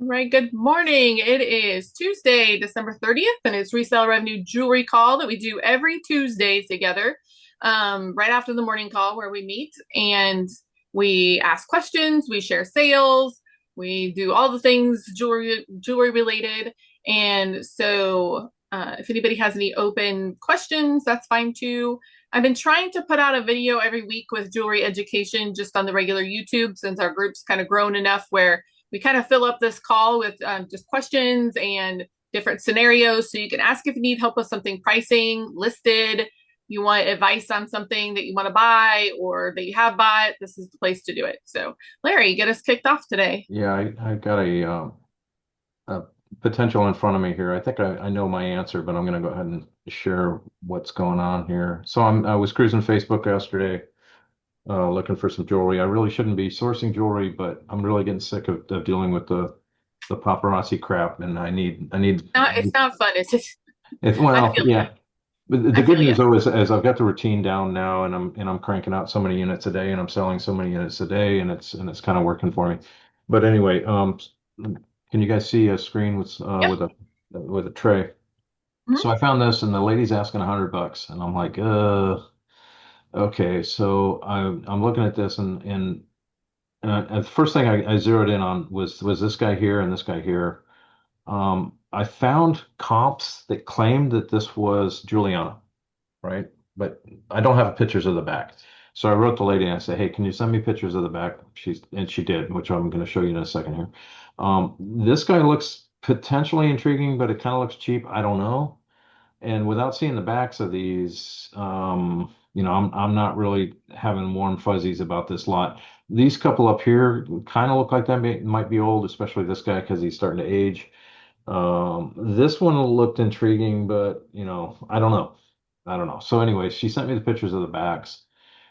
All right, good morning. It is Tuesday, December 30th, and it's Reseller Revenue Jewelry Call that we do every Tuesday together, right after the morning call where we meet and we ask questions, we share sales, we do all the things jewelry related. And so, if anybody has any open questions, that's fine too. I've been trying to put out a video every week with jewelry education just on the regular YouTube since our group's kind of grown enough where we kind of fill up this call with just questions and different scenarios. So you can ask if you need help with something pricing, listed, you want advice on something that you want to buy or that you have bought. This is the place to do it. So, Larry, get us kicked off today. Yeah, I got a potential in front of me here. I think I know my answer, but I'm going to go ahead and share what's going on here. So I was cruising Facebook yesterday, looking for some jewelry. I really shouldn't be sourcing jewelry, but I'm really getting sick of dealing with the paparazzi crap, and I need. It's not fun. It's just, If I well, feel you. yeah. But the I good feel you. news though is I've got the routine down now, and I'm cranking out so many units a day, and I'm selling so many units a day, and it's kind of working for me. But anyway, can you guys see a screen Yep. with a tray? Mhm. So I found this, and the lady's asking $100, and I'm like, okay. So I'm looking at this, and the first thing I zeroed in on was this guy here and this guy here. I found comps that claimed that this was Juliana, right? But I don't have pictures of the back. So I wrote the lady and I said, "Hey, can you send me pictures of the back?" She did, which I'm going to show you in a second here. This guy looks potentially intriguing, but it kind of looks cheap. I don't know. And without seeing the backs of these, I'm not really having warm fuzzies about this lot. These couple up here kind of look like might be old, especially this guy because he's starting to age. This one looked intriguing, but I don't know. I don't know. So anyway, she sent me the pictures of the backs,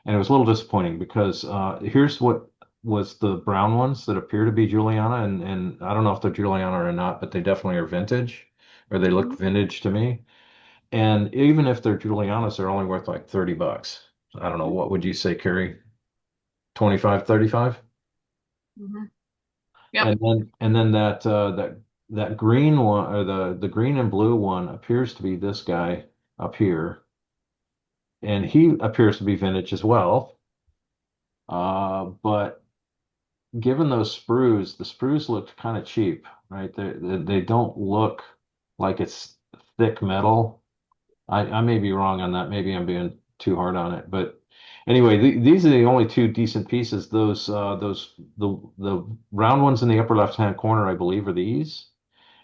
and it was a little disappointing because here's what was the brown ones that appear to be Juliana, and I don't know if they're Juliana or not, but they definitely are vintage, or they look vintage to me. And even if they're Julianas, they're only worth like $30. I don't know. What would you say, Carrie? 25, 35? Mhm. Yep. And then that green one or the green and blue one appears to be this guy up here, and he appears to be vintage as well. But given those sprues, the sprues looked kind of cheap, right? They don't look like it's thick metal. I may be wrong on that. Maybe I'm being too hard on it, but anyway, these are the only two decent pieces. The round ones in the upper left-hand corner, I believe, are these.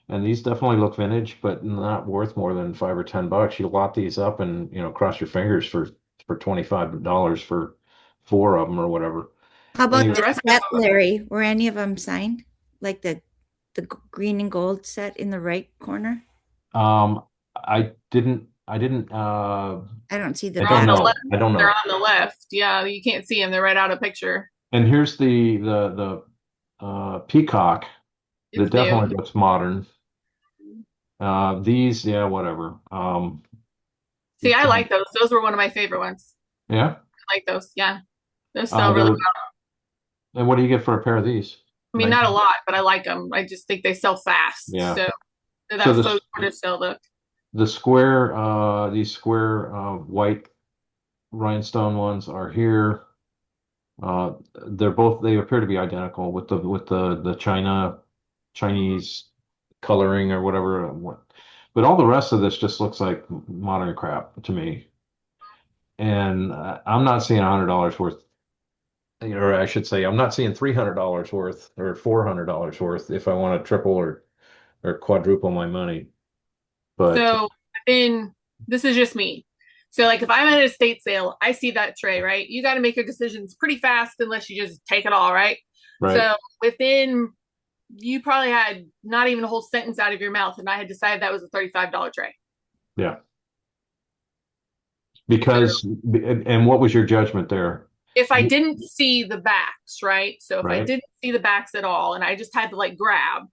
And these definitely look vintage, but not worth more than $5 or $10. You lot these up and cross your fingers for $25 for four of them or whatever. How about The Anyway, the rest of set, them, Larry? Were any of them signed? Like the green and gold set in the right corner? I didn't I don't see the I they're on don't back. the left. know. I don't They're know. on the left. Yeah, you can't see them. They're right out of picture. And here's the peacock that It's new. definitely looks modern. These, yeah, whatever. See, I So, like those. Those were one of my favorite ones. yeah. I like those. Yeah. Those sell really They're well. and what do you get for a pair of these? I mean, not a 19. lot, but I like them. I just think they sell fast. Yeah. So So that faux still look. these square white rhinestone ones are here. They appear to be identical with the Chinese coloring or whatever. But all the rest of this just looks like modern crap to me. And I'm not seeing $100 worth, or I should say, I'm not seeing $300 worth or $400 worth if I want to triple or quadruple my money. But So then this is just me. So like if I'm at an estate sale, I see that tray, right? You got to make your decisions pretty fast unless you just take it all, right? right, So within you probably had not even a whole sentence out of your mouth, and I had decided that was a $35 tray. yeah, So because and what was your judgment there? if I didn't see the backs, right? So if I Right, didn't see the backs at all and I just had to like grab,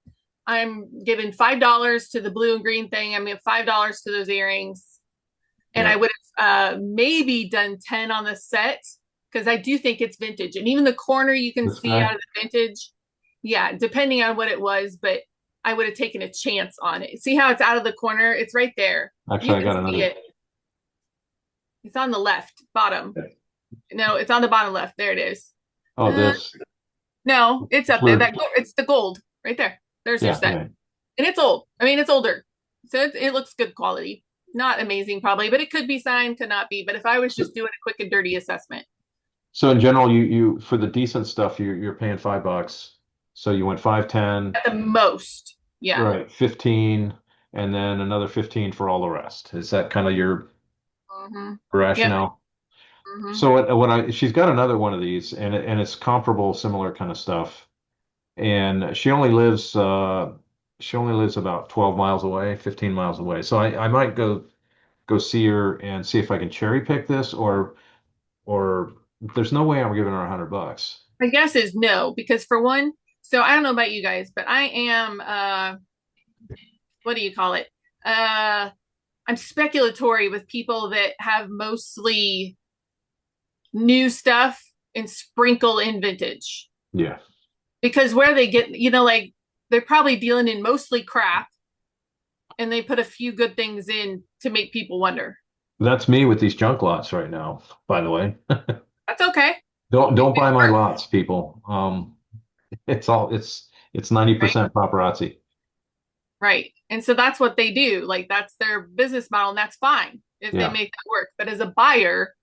I'm giving $5 to the blue and green thing. I'm giving $5 to those earrings. And I yeah, would have maybe done 10 on the set because I do think it's vintage. And even the corner you can this see out guy, of the vintage. Yeah, depending on what it was, but I would have taken a chance on it. See how it's out of the corner? It's right there. You Actually, I can got see another. it. It's on the left bottom. Okay. No, it's on the bottom left. There it is. Oh, Uh, this. no, it's It's up there. weird. It's the gold right there. There's your Yeah, set, yeah. and it's old. I mean, it's older, so it looks good quality. Not amazing, probably, but it could be signed, could not be. But if I was So, just doing a quick and dirty assessment, so in general, you for the decent stuff, you're paying $5. So you went 5, 10, at the most, yeah. right, 15, and then another 15 for all the rest. Is that kind of your Mm-hmm. Yep. rationale? Mm-hmm. So she's got another one of these, and it's comparable, similar kind of stuff. And she only lives about 12 miles away, 15 miles away. So I might go see her and see if I can cherry pick this, or there's no way I'm giving her $100. My guess is no, because for one, so I don't know about you guys, but I am what do you call it? Uh I'm speculatory with people that have mostly new stuff and sprinkle in vintage. Yeah, Because where they get, like they're probably dealing in mostly crap and they put a few good things in to make people wonder. that's me with these junk lots right now, by the way. That's okay. Don't buy my Right. lots, people. It's 90% paparazzi. Right. And so that's what they do. Like that's their business model, and that's fine if they Yeah. make that work. But as a buyer,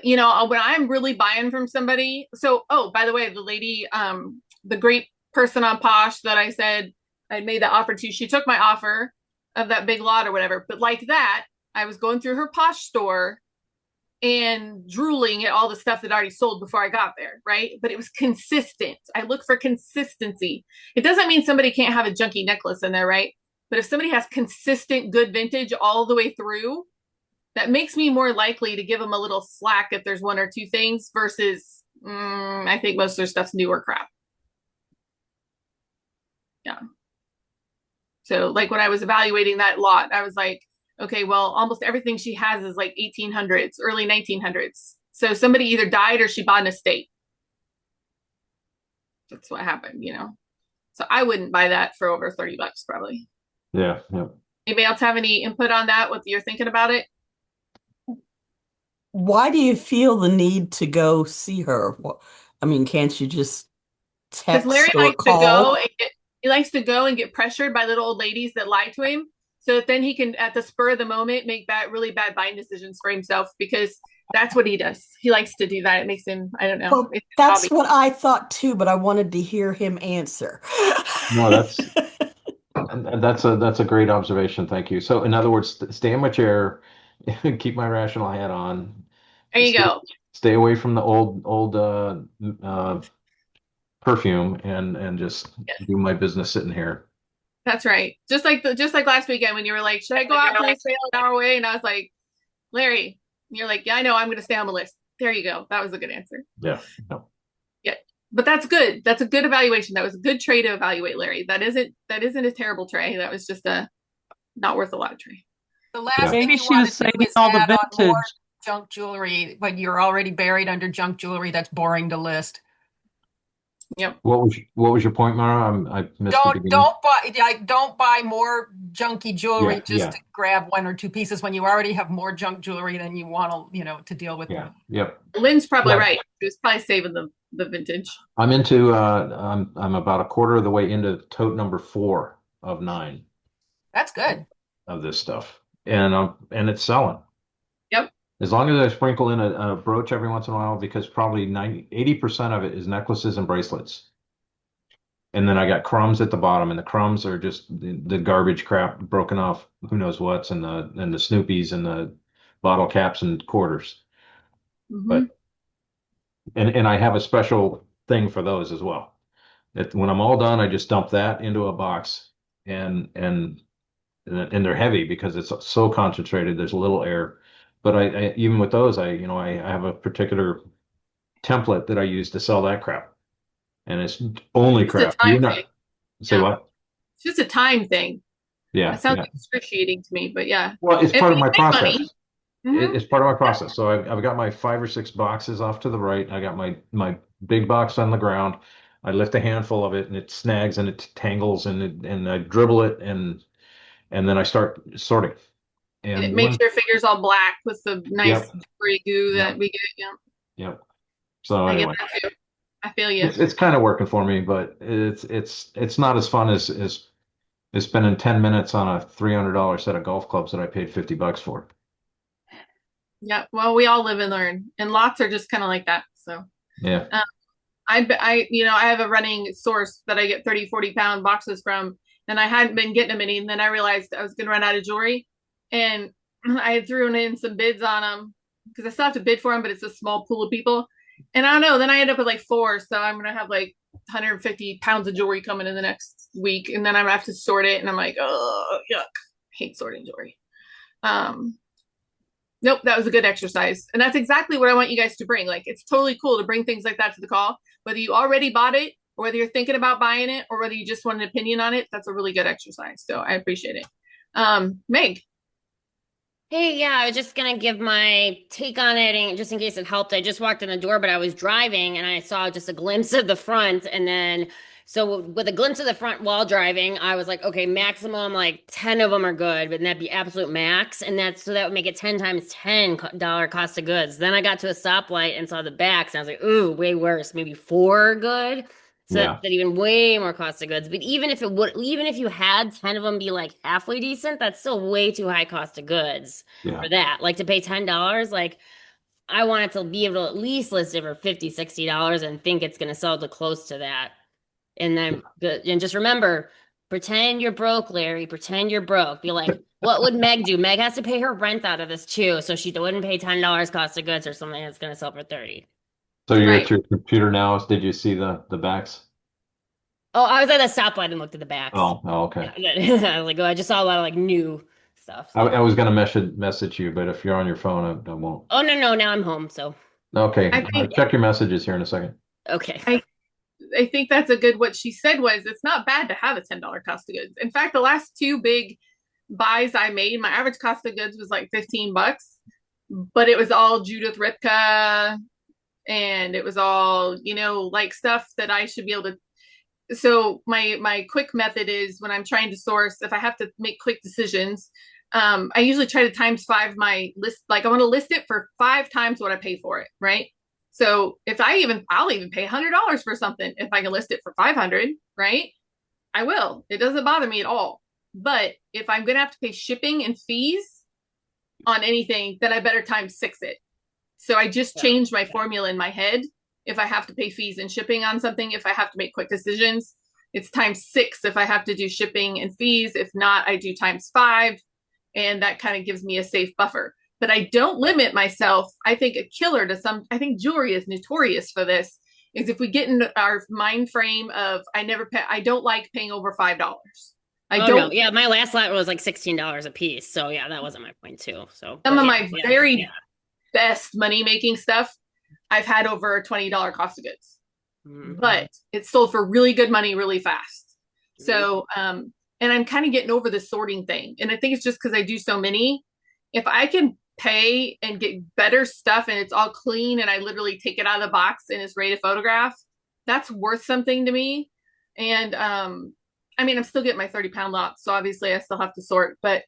when I'm really buying from somebody, so oh, by the way, the lady, the great person on Posh that I said I made the offer to, she took my offer of that big lot or whatever. But like that, I was going through her Posh store and drooling at all the stuff that already sold before I got there, right? But it was consistent. I look for consistency. It doesn't mean somebody can't have a junky necklace in there, right? But if somebody has consistent good vintage all the way through, that makes me more likely to give them a little slack if there's one or two things versus I think most of their stuff's new or crap. Yeah. So like when I was evaluating that lot, I was like, okay, well, almost everything she has is like 1800s, early 1900s. So somebody either died or she bought an estate. That's what happened. So I wouldn't buy that for over $30 probably. Yeah, yeah. Anybody else have any input on that? What you're thinking about it? Why do you feel the need to go see her? I mean, can't you just Because Larry text or likes to go call? and get pressured by little old ladies that lie to him, so that then he can, at the spur of the moment, make really bad buying decisions for himself. Because that's what he does. He likes to do that. It makes him, I don't know. Well, It's his that's hobby. what I thought too, but I wanted to hear him answer. No, that's a great observation. Thank you. So, in other words, stay in my chair, keep my rational hat on, There you stay, go. stay away from the old perfume, and just Yes, do my business sitting here. that's right. Just like last weekend when you were like, "Should I go out to the sale an hour away?" And I was like, "Larry," and you're like, "Yeah, I know. I'm going to stay on the list." There you go. That was a good answer. Yeah. No. Yeah, but that's good. That's a good evaluation. That was a good tray to evaluate, Larry. That isn't a terrible tray. That was just a not worth a lot of tray. The last Yeah. thing Maybe you she want was to do saving is all the add on more vintage. junk jewelry when you're already buried under junk jewelry. That's boring to list. Yep. What was your point, Mara? I missed the Don't beginning. don't buy more junky jewelry Yeah, just yeah, to grab one or two pieces when you already have more junk jewelry than you want to deal with. yeah, yep. Lynn's probably Yeah. right. She was probably saving the vintage. I'm about a quarter of the way into tote number 4 of 9 That's good. of this stuff, and it's selling. Yep. As long as I sprinkle in a brooch every once in a while, because probably 80% of it is necklaces and bracelets. And then I got crumbs at the bottom, and the crumbs are just the garbage crap broken off, who knows what's, and the Snoopies and the bottle caps and quarters. Mm-hmm. But and I have a special thing for those as well. When I'm all done, I just dump that into a box, and they're heavy because it's so concentrated. There's a little air, but I even with those, I have a particular template that I use to sell that crap, and it's only It's a crap. You're time not thing. say Yeah. what? It's just a time thing. Yeah, That sounds yeah. excruciating to me, but yeah. Well, it's If part of you my make process. money, mhm. It's part of my process. So I've got my 5 or 6 boxes off to the right. I got my big box on the ground. I lift a handful of it and it snags and it tangles and I dribble it and then I start sorting. And it And makes one, your fingers all black with the nice yep, jewelry goo that yep, we get. Yeah, yep. So I get anyway, that too. I feel you. it's kind of working for me, but it's not as fun as spending 10 minutes on a $300 set of golf clubs that I paid $50 for. Yeah. Well, we all live and learn, and lots are just kind of like that. So, Yeah. um, I have a running source that I get 30, 40 pound boxes from, and I hadn't been getting them any. And then I realized I was going to run out of jewelry, and I had thrown in some bids on them because I still have to bid for them, but it's a small pool of people. And I don't know. Then I end up with like four, so I'm gonna have like 150 pounds of jewelry coming in the next week, and then I'm gonna have to sort it. And I'm like, oh, yuck! I hate sorting jewelry. Um, Nope, that was a good exercise. And that's exactly what I want you guys to bring. Like, it's totally cool to bring things like that to the call, whether you already bought it or whether you're thinking about buying it or whether you just want an opinion on it. That's a really good exercise. So I appreciate it. Meg. Hey, yeah, I was just gonna give my take on it, and just in case it helped. I just walked in the door, but I was driving and I saw just a glimpse of the front, and then so with a glimpse of the front while driving, I was like, okay, maximum like 10 of them are good, but that'd be absolute max, and that's so that would make it 10 times $10 cost of goods. Then I got to a stoplight and saw the backs, and I was like, ooh, way worse, maybe four are good. So Yeah. that even way more cost of goods. But even if you had 10 of them be like halfway decent, that's still way too high cost of goods Yeah. for that. Like to pay $10, like I wanted to be able to at least list it for $50, $60 and think it's going to sell to close to that. And then, and just remember, pretend you're broke, Larry. Pretend you're broke. Be like, what would Meg do? Meg has to pay her rent out of this too, so she wouldn't pay $10 cost of goods or something that's going to sell for 30. So you're Right. at your computer now. Did you see the backs? Oh, I was at the stoplight and looked at the backs. Oh, okay. Yeah, I was like, oh, I just saw a lot of like new stuff. I, So. I was gonna message you, but if you're on your phone, I won't. Oh no, now I'm home. So Okay. I think Check your messages here in a second. okay. I think that's a good, what she said was it's not bad to have a $10 cost of goods. In fact, the last two big buys I made, my average cost of goods was like $15, but it was all Judith Ripka and it was all, like stuff that I should be able to. So my quick method is when I'm trying to source, if I have to make quick decisions, I usually try to times five my list. Like I want to list it for 5 times what I pay for it, right? So if I'll even pay $100 for something if I can list it for 500, right? I will. It doesn't bother me at all. But if I'm gonna have to pay shipping and fees on anything, then I better times six it. So I just changed my formula in my head. If I have to pay fees and shipping on something, if I have to make quick decisions, it's times six if I have to do shipping and fees. If not, I do times five. And that kind of gives me a safe buffer. But I don't limit myself. I think a killer to I think jewelry is notorious for this, is if we get in our mind frame of I don't like paying over $5. I Oh don't. no, yeah, my last lot was like $16 a piece. So yeah, that wasn't my point too. So Some of my very best money making stuff, I've had over a $20 cost of goods, but it's sold for really good money really fast. So, and I'm kind of getting over the sorting thing. And I think it's just because I do so many. If I can pay and get better stuff and it's all clean and I literally take it out of the box and it's ready to photograph, that's worth something to me. And I mean, I'm still getting my 30-pound lots, so obviously I still have to sort, but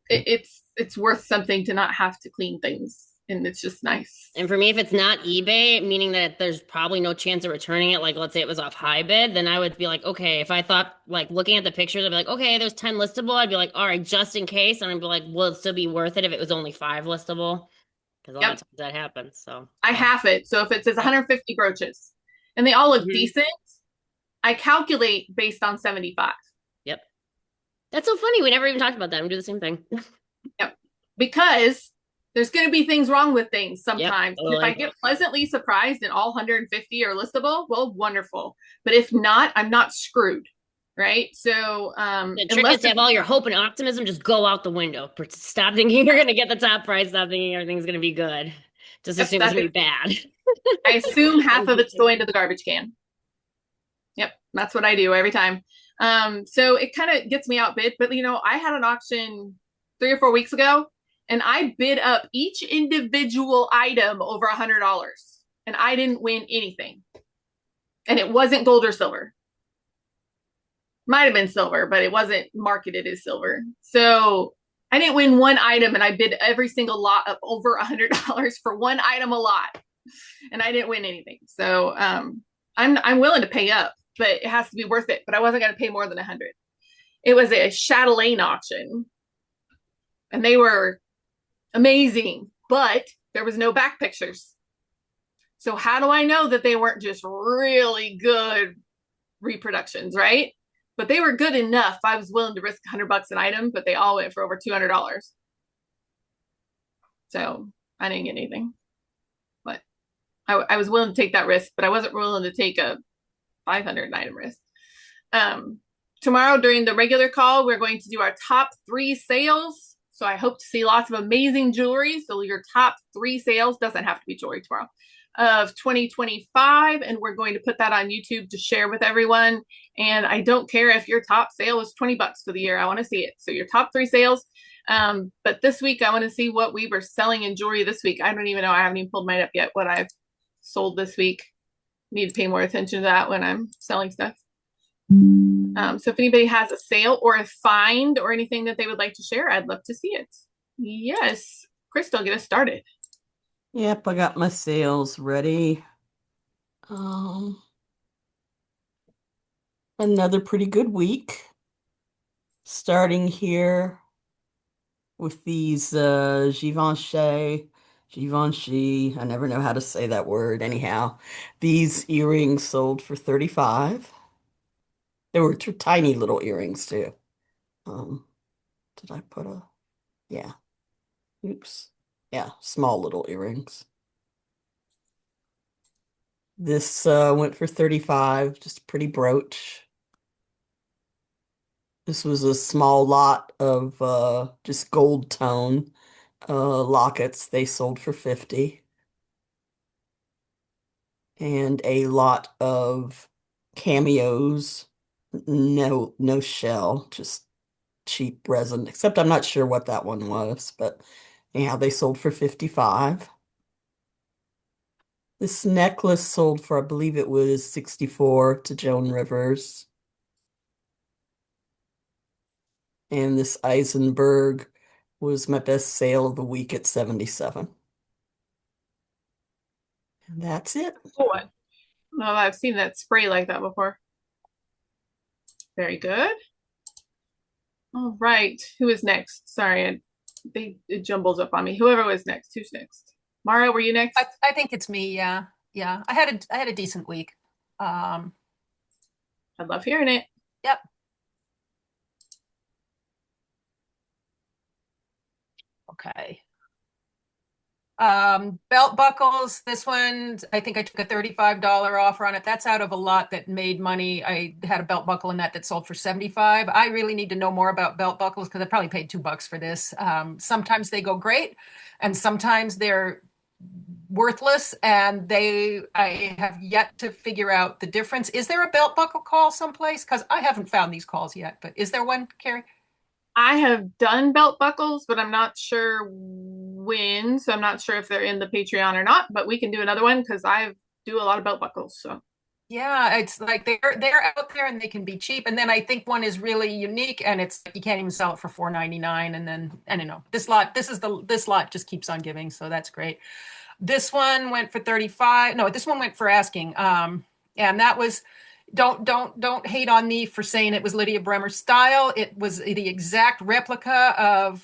it's worth something to not have to clean things. And it's just nice. And for me, if it's not eBay, meaning that there's probably no chance of returning it, like let's say it was off high bid, then I would be like, okay, if I thought like looking at the pictures, I'd be like, okay, there's 10 listable. I'd be like, all right, just in case. And I'd be like, will it still be worth it if it was only 5 listable? Because a lot of times that happens. So I half it. So if it says 150 brooches and they all look decent, I calculate based on 75. Yep. That's so funny. We never even talked about that. We do the same thing. Yep. Because there's going to be things wrong with things sometimes. Yep, totally. If I get pleasantly surprised and all 150 are listable, well, wonderful. But if not, I'm not screwed. Right. So the trick is to have all your hope and optimism just go out the window. Stop thinking you're going to get the top price. Stop thinking everything's going to be good. Just assume it's going to be bad. I assume half of it's going to the garbage can. Yep. That's what I do every time. So it kind of gets me outbid. But, I had an auction 3 or 4 weeks ago. And I bid up each individual item over $100, and I didn't win anything. and it wasn't gold or silver. Might have been silver, but it wasn't marketed as silver. So I didn't win one item, and I bid every single lot of over $100 for one item a lot, and I didn't win anything. So I'm willing to pay up, but it has to be worth it. But I wasn't going to pay more than 100. It was a chatelaine auction, and they were amazing, but there was no back pictures. So how do I know that they weren't just really good reproductions, right? But they were good enough. I was willing to risk $100 an item, but they all went for over $200. So I didn't get anything. But I was willing to take that risk, but I wasn't willing to take a 500 item risk. Tomorrow during the regular call, we're going to do our top 3 sales. So I hope to see lots of amazing jewelry. So your top 3 sales, doesn't have to be jewelry tomorrow, of 2025. And we're going to put that on YouTube to share with everyone. And I don't care if your top sale was $20 for the year. I want to see it. So your top 3 sales. But this week, I want to see what we were selling in jewelry this week. I don't even know. I haven't even pulled mine up yet, what I've sold this week. Need to pay more attention to that when I'm selling stuff. So if anybody has a sale or a find or anything that they would like to share, I'd love to see it. Yes. Crystal, get us started. Yep, I got my sales ready. Another pretty good week. Starting here with these Givenchy, I never know how to say that word anyhow. These earrings sold for $35. They were tiny little earrings too. Did I put a, yeah. Oops. Yeah, small little earrings. This went for $35, just a pretty brooch. This was a small lot of just gold tone lockets. They sold for $50. And a lot of cameos. No shell, just cheap resin. Except I'm not sure what that one was, but anyhow, they sold for $55. This necklace sold for, I believe it was $64 to Joan Rivers. And this Eisenberg was my best sale of the week at $77. And that's it. Cool. No, I've seen that spray like that before. Very good. All right. Who is next? Sorry, it jumbles up on me. Whoever was next. Who's next? Mara, were you next? I think it's me. Yeah. I had a decent week. I love hearing it. Yep. Okay. Belt buckles. This one, I think I took a $35 offer on it. That's out of a lot that made money. I had a belt buckle in that sold for $75. I really need to know more about belt buckles because I probably paid $2 for this. Sometimes they go great, and sometimes they're worthless, and I have yet to figure out the difference. Is there a belt buckle call someplace? Because I haven't found these calls yet, but is there one, Carrie? I have done belt buckles, but I'm not sure when, so I'm not sure if they're in the Patreon or not, but we can do another one because I do a lot of belt buckles. So yeah, it's like they're out there and they can be cheap. And then I think one is really unique, and it's you can't even sell it for $4.99. And then I don't know, this lot just keeps on giving, so that's great. This one went for 35. No, this one went for asking. And that was don't hate on me for saying it was Lydia Bremer's style. It was the exact replica of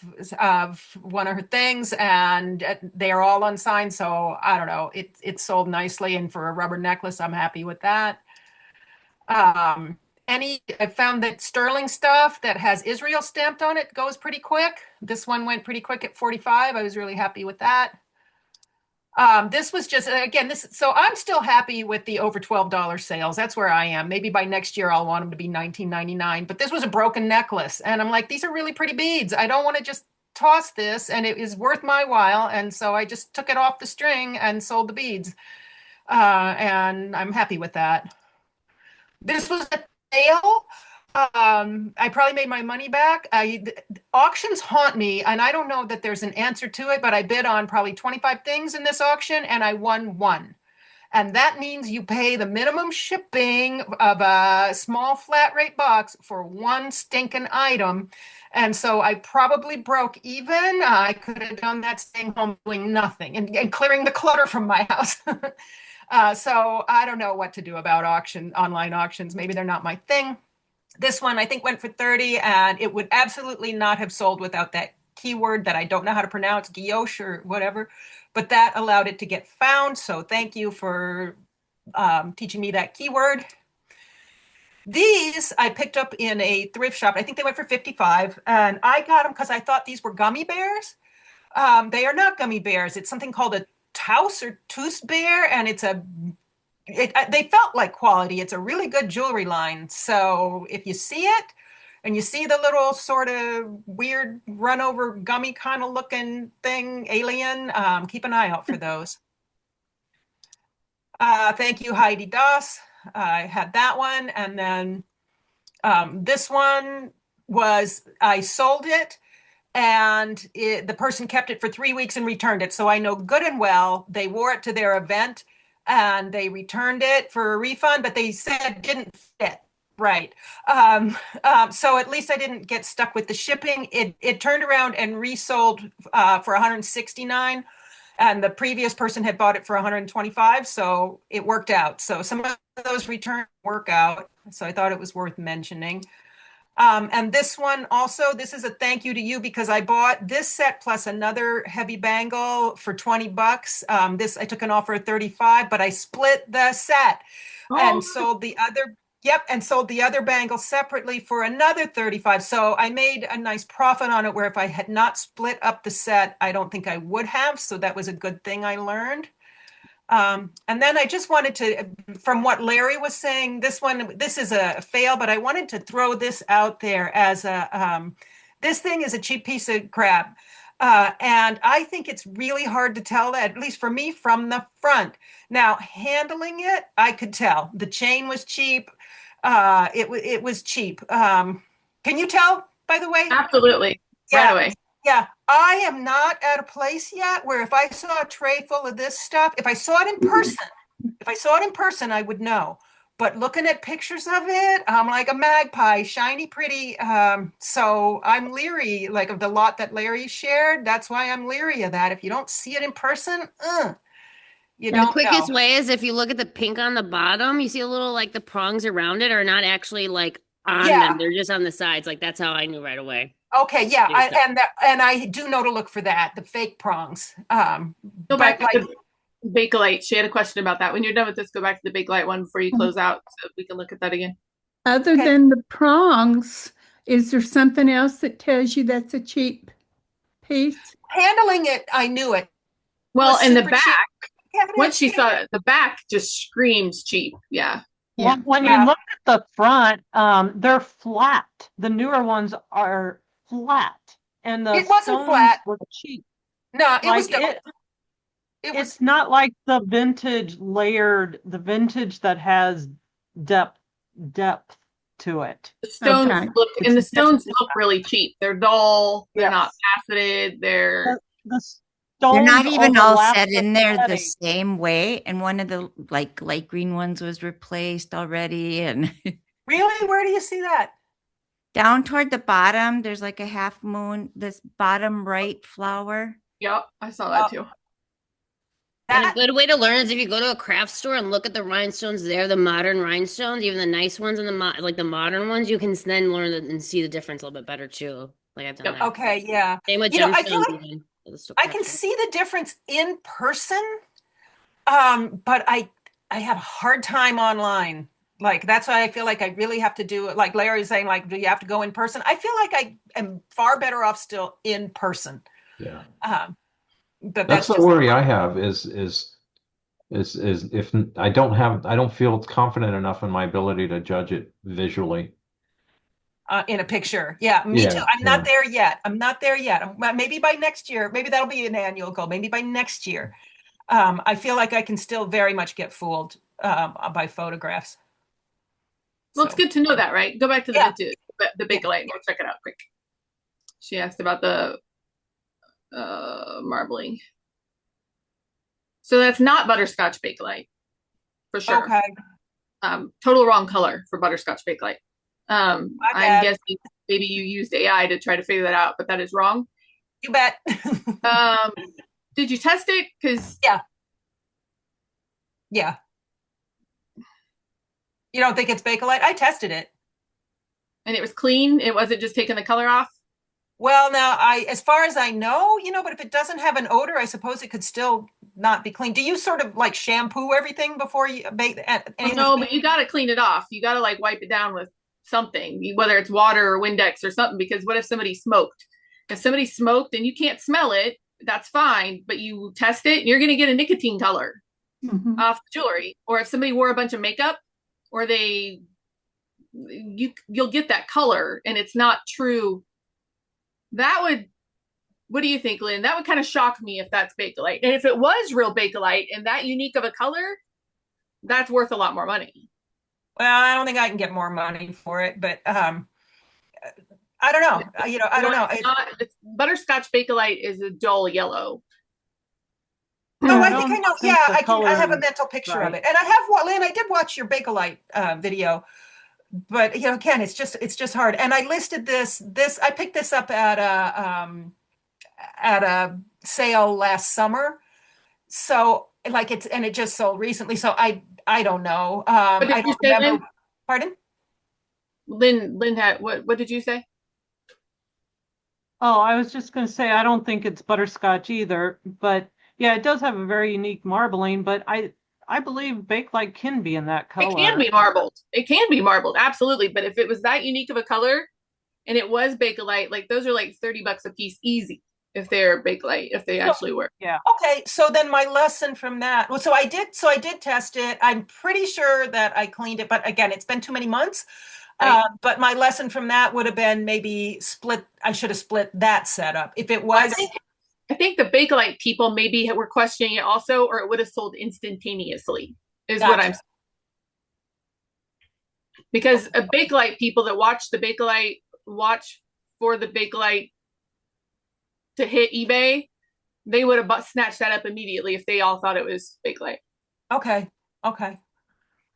one of her things, and they are all unsigned. So I don't know. It sold nicely, and for a rubber necklace, I'm happy with that. I found that sterling stuff that has Israel stamped on it goes pretty quick. This one went pretty quick at 45. I was really happy with that. This was just, again, so I'm still happy with the over $12 sales. That's where I am. Maybe by next year, I'll want them to be $19.99, but this was a broken necklace. And I'm like, these are really pretty beads. I don't want to just toss this, and it is worth my while. And so I just took it off the string and sold the beads. And I'm happy with that. This was a sale. I probably made my money back. Auctions haunt me, and I don't know that there's an answer to it, but I bid on probably 25 things in this auction, and I won one. And that means you pay the minimum shipping of a small flat rate box for one stinking item. And so I probably broke even. I could have done that staying home doing nothing and clearing the clutter from my house. So I don't know what to do about online auctions. Maybe they're not my thing. This one I think went for 30, and it would absolutely not have sold without that keyword that I don't know how to pronounce, guilloche or whatever, but that allowed it to get found. So thank you for teaching me that keyword. These I picked up in a thrift shop. I think they went for 55, and I got them because I thought these were gummy bears. They are not gummy bears. It's something called a Taus or Tus bear, and they felt like quality. It's a really good jewelry line. So if you see it and you see the little sort of weird run over gummy kind of looking thing, alien, keep an eye out for those. Thank you, Heidi Doss. I had that one. And then this one I sold it, and the person kept it for 3 weeks and returned it. So I know good and well they wore it to their event and they returned it for a refund, but they said it didn't fit right. So at least I didn't get stuck with the shipping. It turned around and resold for 169, and the previous person had bought it for 125, so it worked out. So some of those returns work out, so I thought it was worth mentioning. And this one also, this is a thank you to you because I bought this set plus another heavy bangle for 20 bucks. This I took an offer of 35, but I split the set and sold the other. Yep, and sold the other bangle separately for another 35. So I made a nice profit on it, where if I had not split up the set, I don't think I would have. So that was a good thing I learned. And then I just wanted to, from what Larry was saying, this is a fail, but I wanted to throw this out there as this thing is a cheap piece of crap. And I think it's really hard to tell that, at least for me, from the front. Now, handling it, I could tell. The chain was cheap. It was cheap. Can you tell, by the way? Absolutely. Yeah. Right away. Yeah, I am not at a place yet where if I saw a tray full of this stuff, if I saw it in person, I would know. But looking at pictures of it, I'm like a magpie, shiny, pretty. So I'm leery, like of the lot that Larry shared. That's why I'm leery of that. If you don't see it in person, you And don't the quickest know. way is if you look at the pink on the bottom, you see a little like the prongs around it are not actually like on Yeah. them. They're just on the sides. Like that's how I knew right away. Okay, yeah, Yeah. and I do know to look for that, the fake prongs. Go But back to like, the bakelite. She had a question about that. When you're done with this, go back to the bakelite one before you close out so we can look at that again. Other Okay. than the prongs, is there something else that tells you that's a cheap piece? handling it, I knew it. Well, was in the super cheap. back, Yeah, once she saw it, the back just screams cheap. Yeah. Yeah. When Yeah. you look at the front, they're flat. The newer ones are flat, and the It wasn't stones flat. look cheap. No, it was Like dope. It was it's not like the vintage that has depth to it. The stones Okay. and the stones look really cheap. They're dull. They're not Yes. faceted. They're The They're not stones even all overlap set the in there the setting. same way. And one of the like light green ones was replaced already. And really, where do you see that? down toward the bottom, there's like a half moon, this bottom right flower. yep, I saw that too. And a That good way to learn is if you go to a craft store and look at the rhinestones there, the modern rhinestones, even the nice ones and like the modern ones, you can then learn and see the difference a little bit better too. Like I've done Yep. that. okay, yeah. Same with You know, I feel gemstones like even. I can see the difference in person, but I have a hard time online. Like that's why I feel like I really have to do it. Like Larry's saying, like, do you have to go in person? I feel like I am far better off still in person. Yeah. But That's that's the just worry I have is if I don't feel confident enough in my ability to judge it visually. in a picture. Yeah, me too. Yeah, I'm not yeah. there yet. I'm not there yet. Maybe by next year, maybe that'll be an annual goal. Maybe by next year. I feel like I can still very much get fooled by photographs. Well, it's So, good to know that, right? Go back to Yeah. the bakelite and go check it out quick. She asked about the marbling. So that's not butterscotch bakelite. for sure. Okay. Total wrong color for butterscotch bakelite. I'm bad. guessing maybe you used AI to try to figure that out, but that is wrong. You bet. Did you test it? Because Yeah. You don't think it's bakelite? I tested it. and it was clean. It wasn't just taking the color off. Well, now as far as I know, but if it doesn't have an odor, I suppose it could still not be clean. Do you sort of like shampoo everything before you bake? No, but you got to clean it off. You got to like wipe it down with something, whether it's water or Windex or something, because what if somebody smoked? If somebody smoked and you can't smell it, that's fine, but you test it and you're going to get a nicotine color off the jewelry. Or if somebody wore a bunch of makeup or you'll get that color and it's not true. What do you think, Lynn? That would kind of shock me if that's bakelite. And if it was real bakelite and that unique of a color, that's worth a lot more money. Well, I don't think I can get more money for it, but I don't know. I don't know. It's butterscotch bakelite is a dull yellow. Oh, I think I know. Yeah, I have a mental picture of it. And Lynn, I did watch your bakelite video, but again, it's just hard. And I listed I picked this up at a sale last summer. So it just sold recently. So I don't know. I don't remember. Lynn? Pardon? Lynn had what did you say? Oh, I was just going to say, I don't think it's butterscotch either, but yeah, it does have a very unique marbling, but I believe bakelite can be in that color. It can be marbled. It can be marbled, absolutely. But if it was that unique of a color and it was bakelite, like those are like $30 a piece easy if they're bakelite, if they actually work. Yeah. Okay, so then my lesson from that. Well, so I did test it. I'm pretty sure that I cleaned it, but again, it's been too many months. Right. But my lesson from that would have been maybe I should have split that setup. If it was, I think the bakelite people maybe were questioning it also, or it would have sold instantaneously, is what I'm saying. Because a bakelite people that watch for the bakelite to hit eBay, they would have snatched that up immediately if they all thought it was bakelite. Okay.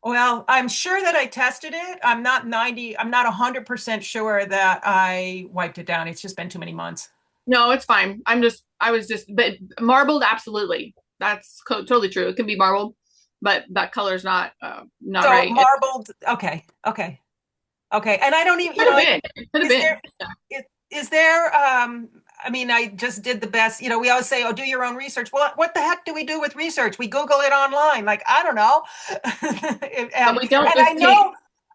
Well, I'm sure that I tested it. I'm not 100% sure that I wiped it down. It's just been too many months. No, it's fine. But marbled, absolutely. That's totally true. It can be marbled, but that color's not so right. Marbled. Okay. And I don't even, could have been. Is there, I just did the best, we always say, do your own research. Well, what the heck do we do with research? We Google it online. Like, I don't know. But we don't. And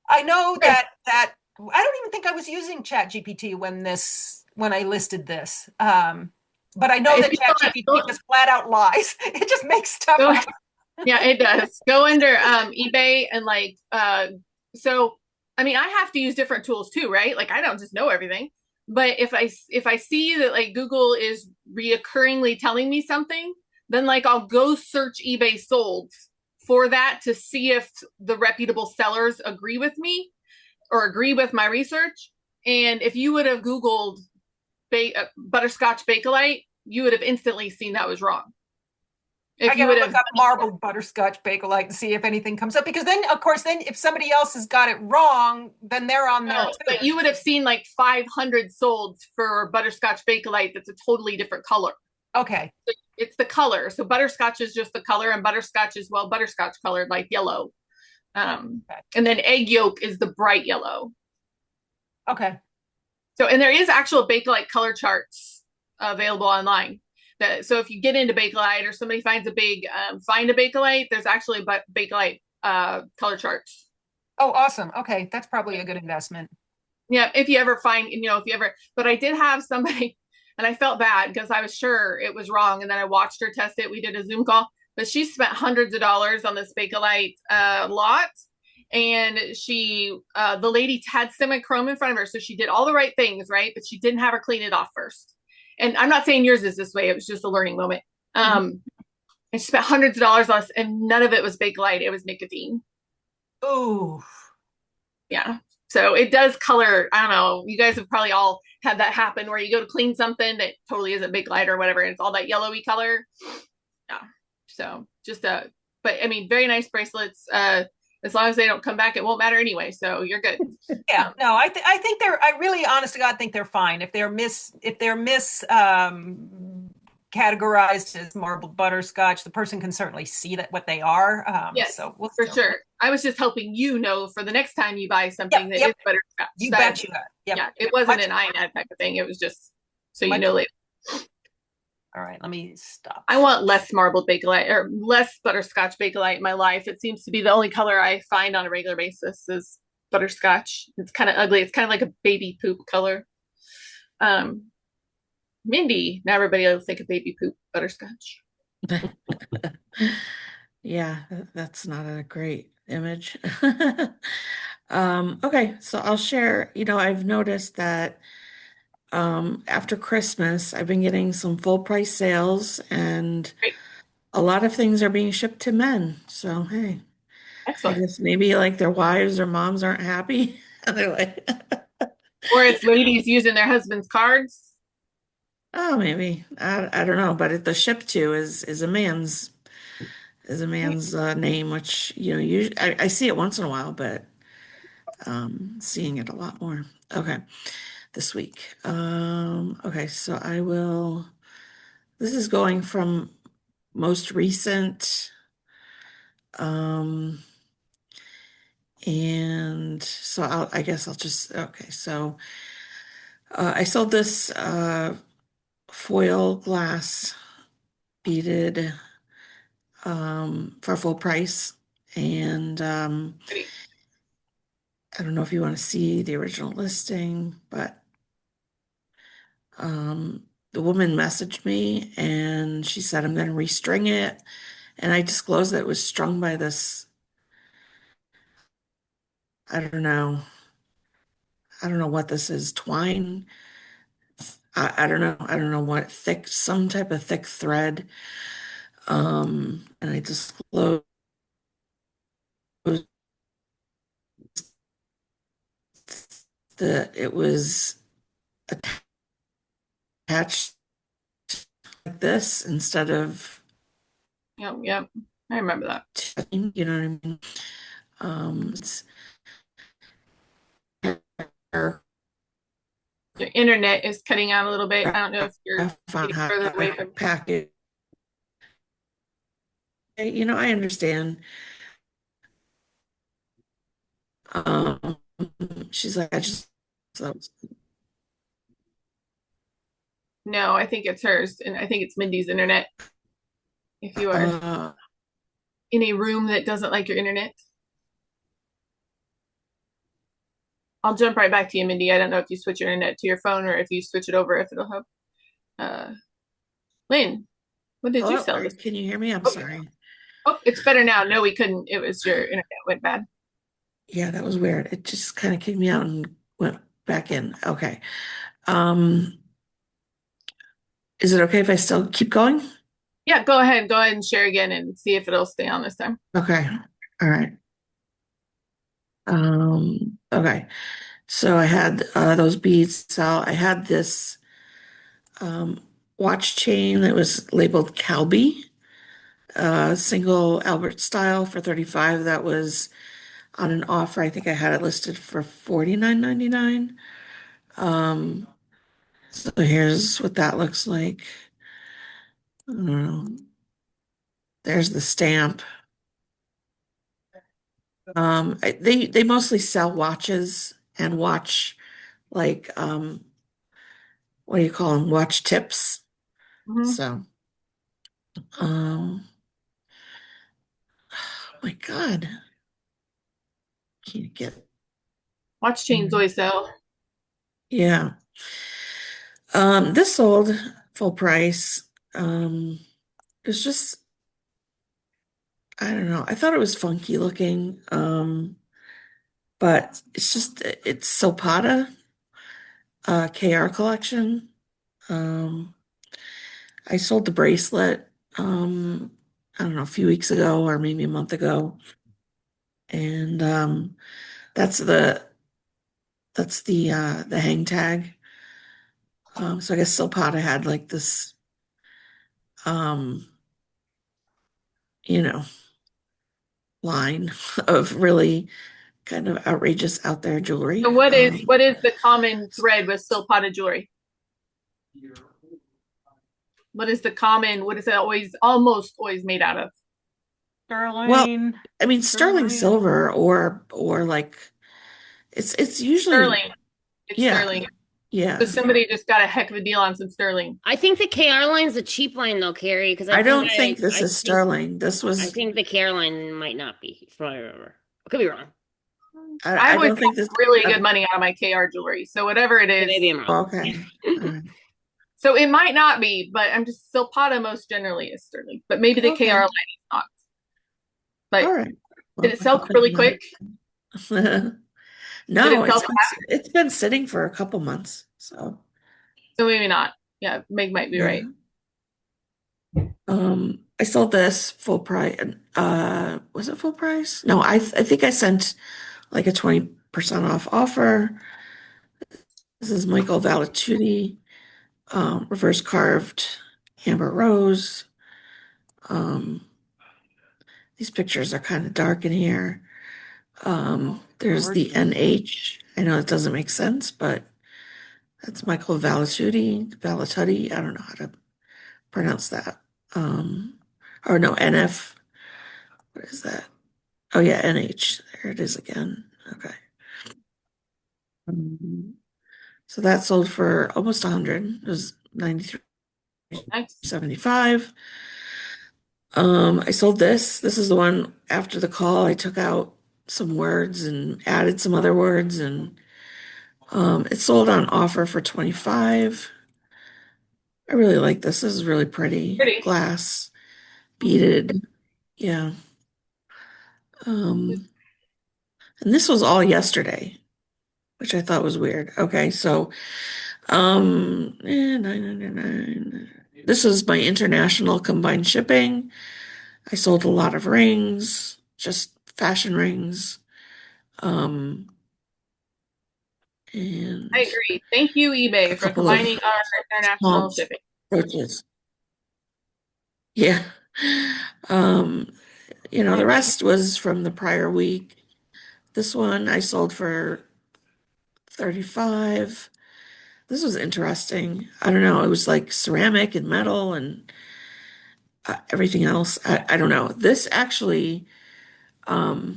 I know that I don't even think I was using ChatGPT when I listed this. But I know that ChatGPT just flat out lies. It just makes stuff up. Yeah, it does. Go under eBay and so, I have to use different tools too, right? Like, I don't just know everything. But if I see that like Google is reoccurringly telling me something, then like I'll go search eBay sold for that to see if the reputable sellers agree with me or agree with my research. And if you would have Googled butterscotch bakelite, you would have instantly seen that was wrong. I gotta look up marbled butterscotch bakelite and see if anything comes up, because then, of course, if somebody else has got it wrong, then they're on there too. But you would have seen like 500 sold for butterscotch bakelite that's a totally different color. Okay. It's the color. So butterscotch is just the color, and butterscotch is butterscotch colored, like yellow. And then egg yolk is the bright yellow. Okay. So, and there is actual bakelite color charts available online. So if you get into bakelite or somebody finds find a bakelite, there's actually bakelite color charts. Oh, awesome. Okay. That's probably a good investment. Yeah. If you ever find, but I did have somebody and I felt bad because I was sure it was wrong. And then I watched her test it. We did a Zoom call, but she spent hundreds of dollars on this bakelite lot. And the lady had semi-chrome in front of her. So she did all the right things, right? But she didn't have her clean it off first. And I'm not saying yours is this way. It was just a learning moment. And she spent hundreds of dollars on this, and none of it was bakelite. It was nicotine. Oh, yeah. So it does color. I don't know. You guys have probably all had that happen where you go to clean something that totally isn't bakelite or whatever, and it's all that yellowy color. Yeah. So just but I mean, very nice bracelets. As long as they don't come back, it won't matter anyway. So you're good. Yeah, no, I think I really, honest to God, think they're fine. If they're categorized as marbled butterscotch, the person can certainly see that what they are. Yes, So we'll for still. sure. I was just helping you know for the next time you buy something that is butterscotch. You bet you that. Yep. Yeah, it wasn't an INAD type of thing. It was just so you know later. All right, let me stop. I want less marbled bakelite or less butterscotch bakelite in my life. It seems to be the only color I find on a regular basis is butterscotch. It's kind of ugly. It's kind of like a baby poop color. Mindy, now everybody will think of baby poop butterscotch. Yeah, that's not a great image. Okay, so I'll share, I've noticed that after Christmas, I've been getting some full price sales and Great. a lot of things are being shipped to men. So, hey, I Excellent. guess maybe like their wives or moms aren't happy. They're like, Or it's ladies using their husband's cards. oh, maybe. I don't know, but the ship to is a man's name, which, usually I see it once in a while, but seeing it a lot more. Okay, this week. Okay, so this is going from most recent. And so I guess I'll just, okay, so I sold this foil glass beaded for full price. And I don't know if you want to see the original listing, but the woman messaged me and she said, I'm going to restring it. And I disclosed that it was strung by this, I don't know. I don't know what this is, twine. I don't know. I don't know what some type of thick thread. And I disclosed that it was attached like this instead of, Yep. I remember that. you know what I mean? It's Your internet is cutting out a little bit. I don't know if you're getting further away from package. I understand. She's like, No, I think it's hers, and I think it's Mindy's internet. If you are in a room that doesn't like your internet, I'll jump right back to you, Mindy. I don't know if you switch your internet to your phone or if you switch it over, if it'll help. Lynn, what did you sell? Can you hear me? I'm sorry. Oh, it's better now. No, we couldn't. It was your internet went bad. Yeah, that was weird. It just kind of kicked me out and went back in. Okay. Is it okay if I still keep going? Yeah, go ahead. Go ahead and share again and see if it'll stay on this time. Okay. All right. Okay. So I had those beads. So I had this watch chain that was labeled Calby, single Albert style for $35. That was on an offer. I think I had it listed for $49.99. So here's what that looks like. I don't know. There's the stamp. They mostly sell watches and watch like what do you call them? Watch tips. So oh my God. Can't get Watch chains always sell. Yeah. This sold full price. It's just I don't know. I thought it was funky looking. But it's Sopata KR collection. I sold the bracelet I don't know, a few weeks ago or maybe a month ago. And that's the hang tag. So I guess Sopata had like this you know, line of really kind of outrageous out there jewelry. So what is the common thread with silk potted jewelry? What is it almost always made out of? Sterling. Well, I mean, sterling silver or like it's usually Sterling. It's yeah. sterling. Yeah. So somebody just got a heck of a deal on some sterling. I think the KR line's a cheap line though, Carrie, because I don't think this is sterling. This I was think the KR line might not be, from what I remember. I could be wrong. I don't would think get this really good money out of my KR jewelry. So whatever it is. Maybe I'm wrong. okay. All right. So it might not be, but I'm just Silpata most generally is sterling. But maybe the Okay. KR line is not. But All right. Well, did it sell really quick? No, Did it sell it's been sitting for a couple months, so maybe not. Yeah, Meg might be yeah. right. I sold this full price. Was it full price? No, I think I sent like a 20% off offer. This is Michael Valitucci, reverse carved amber rose. These pictures are kind of dark in here. There's the NH. I know it doesn't make sense, but that's Michael Valitucci. I don't know how to pronounce that. Or no, NF. What is that? Oh yeah, NH. There it is again. Okay. So that sold for almost 100. It was 93.75. I sold this. This is the one after the call. I took out some words and added some other words, and it sold on offer for 25. I really like this. This is really pretty. Glass, beaded. Yeah. And this was all yesterday, which I thought was weird. Okay, so 999. This is my international combined shipping. I sold a lot of rings, just fashion rings. And I agree. Thank you, eBay, for combining our international shipping. Brooches. Yeah. The rest was from the prior week. This one I sold for 35. This was interesting. I don't know. It was like ceramic and metal and everything else. I don't know. This actually, I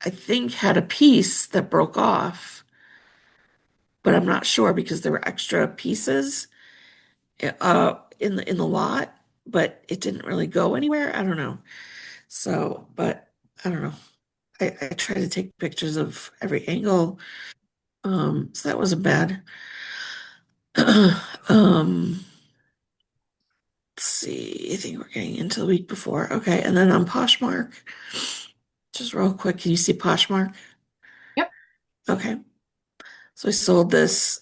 think had a piece that broke off, but I'm not sure because there were extra pieces in the lot, but it didn't really go anywhere. I don't know. So, but I don't know. I try to take pictures of every angle. So that wasn't bad. Let's see. I think we're getting into the week before. Okay, and then on Poshmark, just real quick, can you see Poshmark? Yep. Okay. So I sold this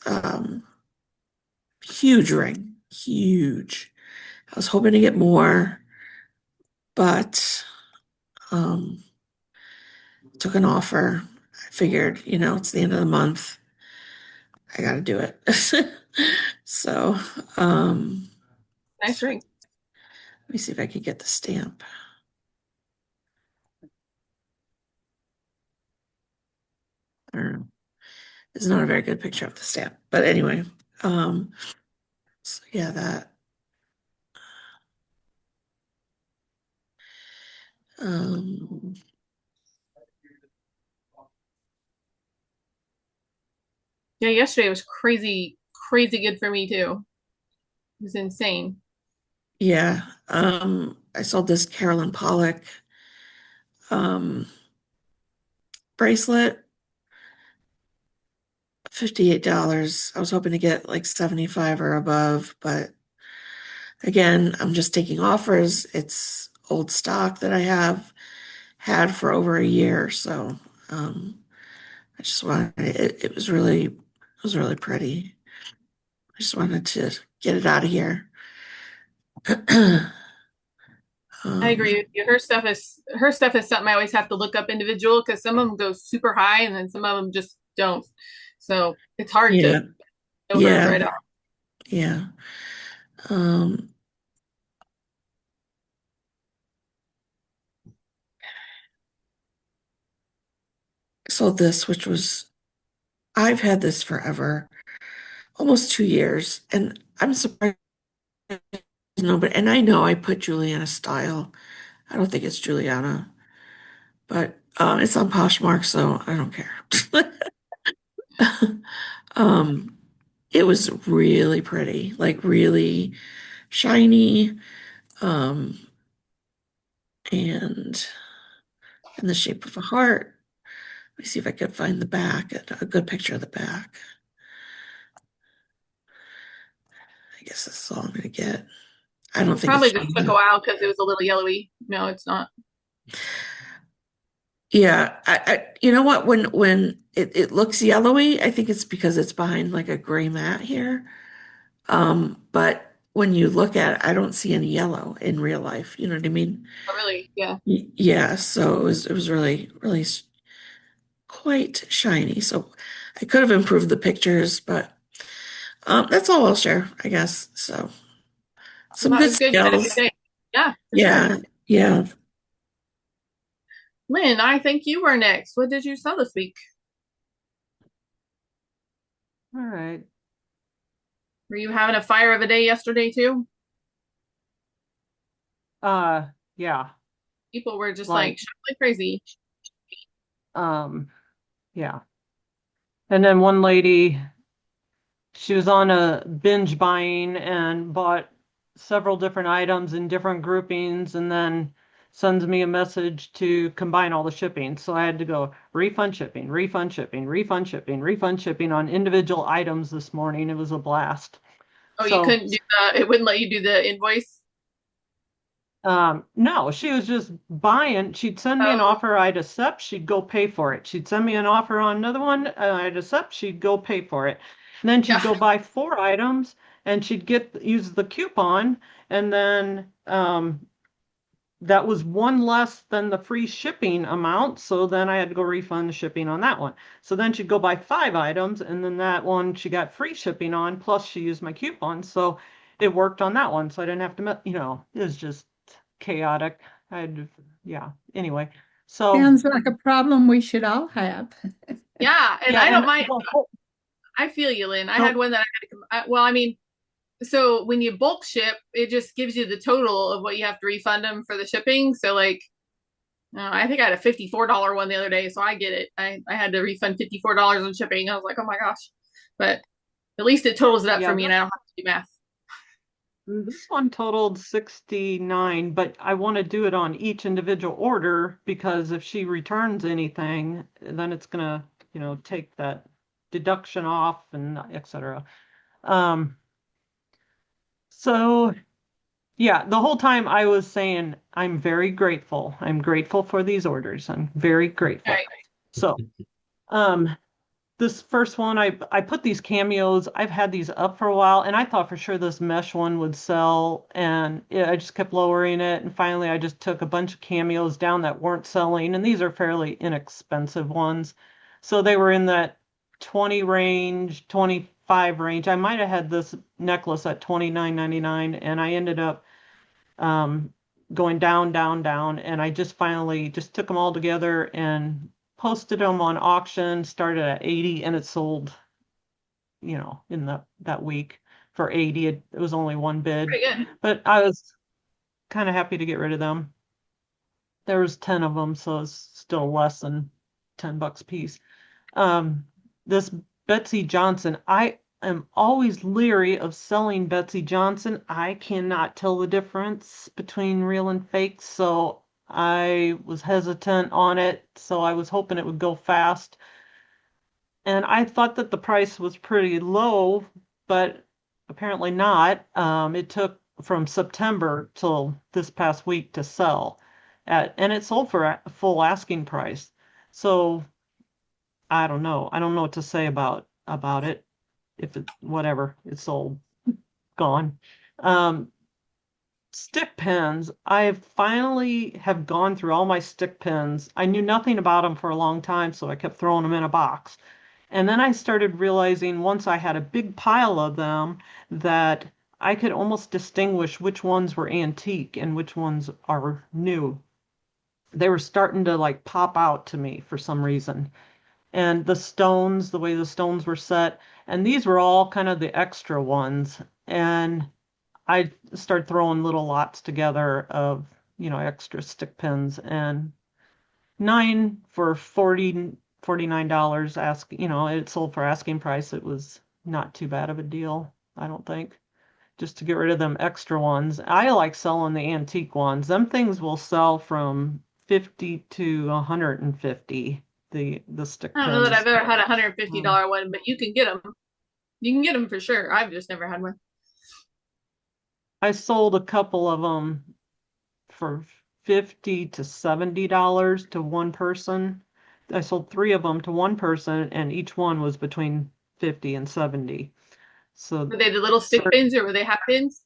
huge ring. Huge. I was hoping to get more, but took an offer. I figured, it's the end of the month. I gotta do it. So, nice ring. Let me see if I could get the stamp. I don't know. It's not a very good picture of the stamp, but anyway, so yeah, that. Yeah, yesterday was crazy good for me too. It was insane. Yeah, I sold this Carolyn Pollock bracelet, $58. I was hoping to get like 75 or above, but again, I'm just taking offers. It's old stock that I have had for over a year, so I just wanted it was really pretty. I just wanted to get it out of here. I agree with you. Her stuff is something I always have to look up individual because some of them go super high and then some of them just don't. So it's hard to know hers right off. Yeah. saw this, which was, I've had this forever, almost 2 years, and I'm surprised nobody, and I know I put Juliana style. I don't think it's Juliana, but it's on Poshmark, so I don't care. Um, it was really pretty, like really shiny, um, and in the shape of a heart. Let me see if I can find the back, a good picture of the back. I guess that's all I'm gonna get. I don't think Probably it's just took a shiny. while because it was a little yellowy. No, it's not. Yeah, you know what? When it looks yellowy, I think it's because it's behind like a gray mat here. But when you look at it, I don't see any yellow in real life. You know what I mean? Oh, really? Yeah. Yeah, so it was really really quite shiny. So I could have improved the pictures, but that's all I'll share, I guess. So Well, some that good was good. You had a good skills. day. Yeah, for sure. Yeah, yeah. Lynn, I think you were next. What did you sell this week? All right. Were you having a fire of a day yesterday too? Yeah, People were just like like, shopping like crazy. yeah. And then one lady, she was on a binge buying and bought several different items in different groupings and then sends me a message to combine all the shipping. So I had to go refund shipping, refund shipping, refund shipping, refund shipping on individual items this morning. It was a blast. Oh, you So couldn't do it wouldn't let you do the invoice. no, she was just buying. She'd send me an Oh, offer, I'd accept, she'd go pay for it. She'd send me an offer on another one, I'd accept, she'd go pay for it. And then she'd yeah. go buy 4 items and she'd use the coupon and then that was one less than the free shipping amount. So then I had to go refund the shipping on that one. So then she'd go buy 5 items and then that one she got free shipping on, plus she used my coupon. So it worked on that one. So I didn't have to, it was just chaotic. I had to, yeah. Anyway, so Sounds like a problem we should all have. Yeah, and yeah, I don't and mind. I feel you, Lynn. I the had one that I had to well, I mean, so when you bulk ship, it just gives you the total of what you have to refund them for the shipping. So like, I think I had a $54 one the other day, so I get it. I had to refund $54 on shipping. I was like, oh my gosh, but at least it totals it up for yeah, me, and I don't have to do math. this one totaled 69, but I want to do it on each individual order because if she returns anything, then it's gonna, take that deduction off and etc. Um, so yeah, the whole time I was saying I'm very grateful. I'm grateful for these orders. I'm very All grateful. right. So, um, this first one, I put these cameos. I've had these up for a while, and I thought for sure this mesh one would sell, and I just kept lowering it. And finally, I just took a bunch of cameos down that weren't selling, and these are fairly inexpensive ones, so they were in that 20 range, 25 range. I might have had this necklace at 29.99, and I ended up um, going down, down, down, and I just finally just took them all together and posted them on auction, started at 80 and it sold, in that week for 80. It was only one bid, Pretty good. but I was kind of happy to get rid of them. There was 10 of them, so it's still less than $10 a piece. Um, this Betsy Johnson, I am always leery of selling Betsy Johnson. I cannot tell the difference between real and fake, so I was hesitant on it. So I was hoping it would go fast. And I thought that the price was pretty low, but apparently not. It took from September till this past week to sell and it sold for a full asking price. So I don't know. I don't know what to say about it. If it whatever, it's sold, gone. Um, Stick pins. I finally have gone through all my stick pins. I knew nothing about them for a long time, so I kept throwing them in a box. And then I started realizing once I had a big pile of them that I could almost distinguish which ones were antique and which ones are new. They were starting to like pop out to me for some reason. and the stones, the way the stones were set. And these were all kind of the extra ones. And I started throwing little lots together of, extra stick pins, and 9 for $49 it sold for asking price. It was not too bad of a deal, I don't think. Just to get rid of them extra ones. I like selling the antique ones. Them things will sell from 50 to 150, the stick I don't know that pins. I've ever had a $150 one, but you can get them. You can get them for sure. I've just never had one. I sold a couple of them for $50 to $70 to one person. I sold 3 of them to one person, and each one was between 50 and 70. So Were they the little stick pins or were they half pins?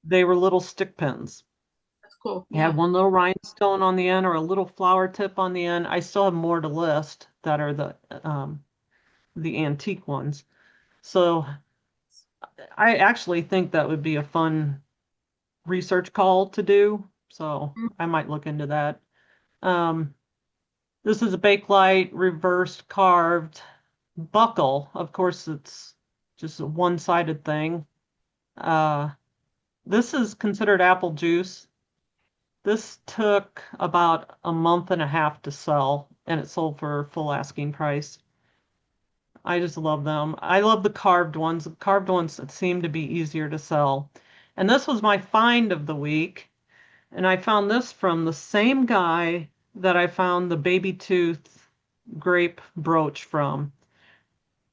they were little stick pins. That's cool. You had one little rhinestone on the end or a little flower tip on the end. I still have more to list that are the antique ones. So I actually think that would be a fun research call to do. So I might look into that. This is a bakelite reversed carved buckle. Of course, it's just a one-sided thing. This is considered apple juice. This took about a month and a half to sell, and it sold for full asking price. I just love them. I love the carved ones. The carved ones seem to be easier to sell. And this was my find of the week. And I found this from the same guy that I found the baby tooth grape brooch from.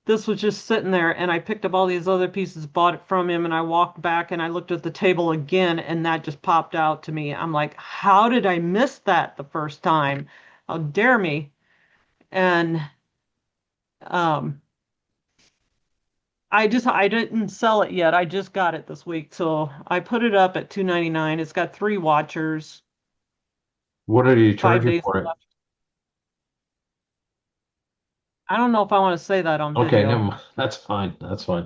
This was just sitting there, and I picked up all these other pieces, bought it from him, and I walked back and I looked at the table again, and that just popped out to me. I'm like, how did I miss that the first time? How dare me? And I didn't sell it yet. I just got it this week, so I put it up at $2.99. It's got 3 watchers. What are you 5 charging days for it? left. I don't know if I want to say that on Okay, video. never mind. That's fine. That's fine.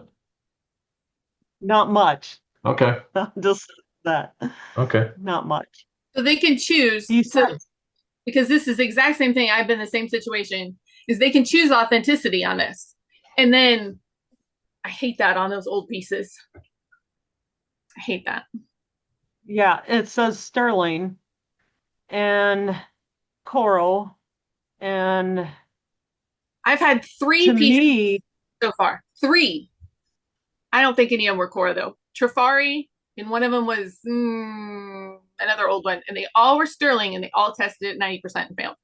Not much. Okay. Just that. Okay. Not much. So they can choose. He So said, because this is the exact same thing. I've been in the same situation. Is they can choose authenticity on this, and then I hate that on those old pieces. I hate that. yeah, it says sterling and coral, and I've had 3 to pieces me, so far. 3. I don't think any of them were Cora though. Trifari, and one of them was another old one, and they all were sterling, and they all tested at 90% and failed.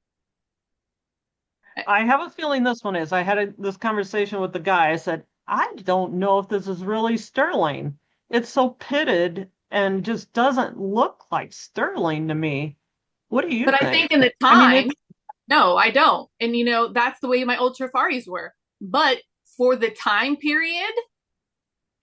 I have a feeling this one is. I had this conversation with the guy. I said, I don't know if this is really sterling. It's so pitted and just doesn't look like sterling to me. What do you But think? I think in the time, no, I don't. And that's the way my old Trifaris were. But for the time period,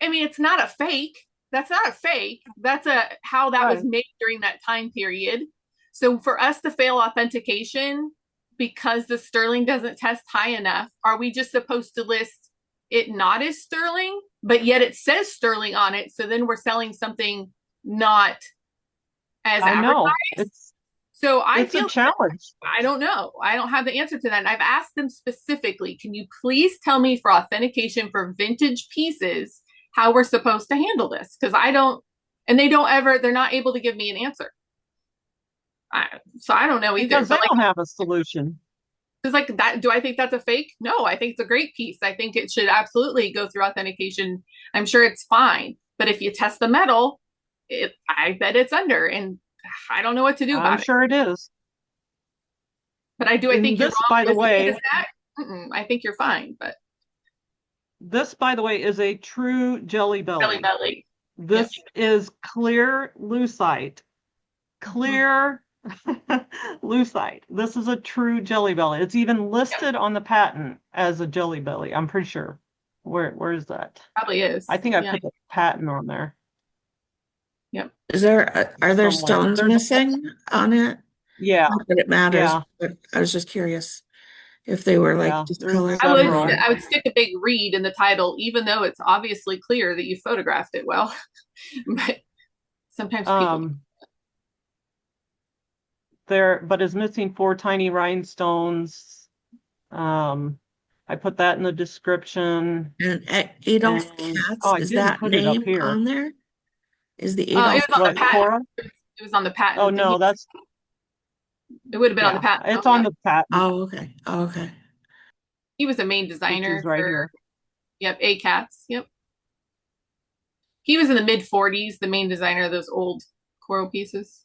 I mean, it's not a fake. That's not a fake. That's how that was made during that time period. So for us to fail authentication because the sterling doesn't test high enough, are we just supposed to list it not as sterling, but yet it says sterling on it? So then we're selling something not as advertised. So I feel a challenge. I don't know. I don't have the answer to that. And I've asked them specifically, can you please tell me for authentication for vintage pieces how we're supposed to handle this? Because I don't, and they're not able to give me an answer. So I don't know either. Because they don't have a solution. Because like that, do I think that's a fake? No, I think it's a great piece. I think it should absolutely go through authentication. I'm sure it's fine. But if you test the metal, I bet it's under, and I don't know what to do about it. I'm sure it is. But I think you're wrong. By the way, I think you're fine. But this, by the way, is a true jelly belly. Jelly belly. This is clear lucite. Clear lucite. This is a true jelly belly. It's even listed on the patent as a jelly belly. I'm pretty sure. Where is that? Probably is. I think I put the patent on there. Yep. Are there stones missing on it? Yeah. Not that it matters, but I was just curious if they were like discolored. I would stick a big read in the title, even though it's obviously clear that you photographed it well. But sometimes people but is missing 4 tiny rhinestones I put that in the description. And Adolf And Katz, I is didn't that put it up name here. on there? Is the It Adolf was on the What, patent. Cora? It was on the Oh patent. no, that's It would have been on the yeah, patent. it's Oh, on yeah. the patent. Oh, okay. Oh, okay. He was the main Which designer is right for, here. yep, A-Cats. Yep. He was in the mid 40s, the main designer of those old coral pieces.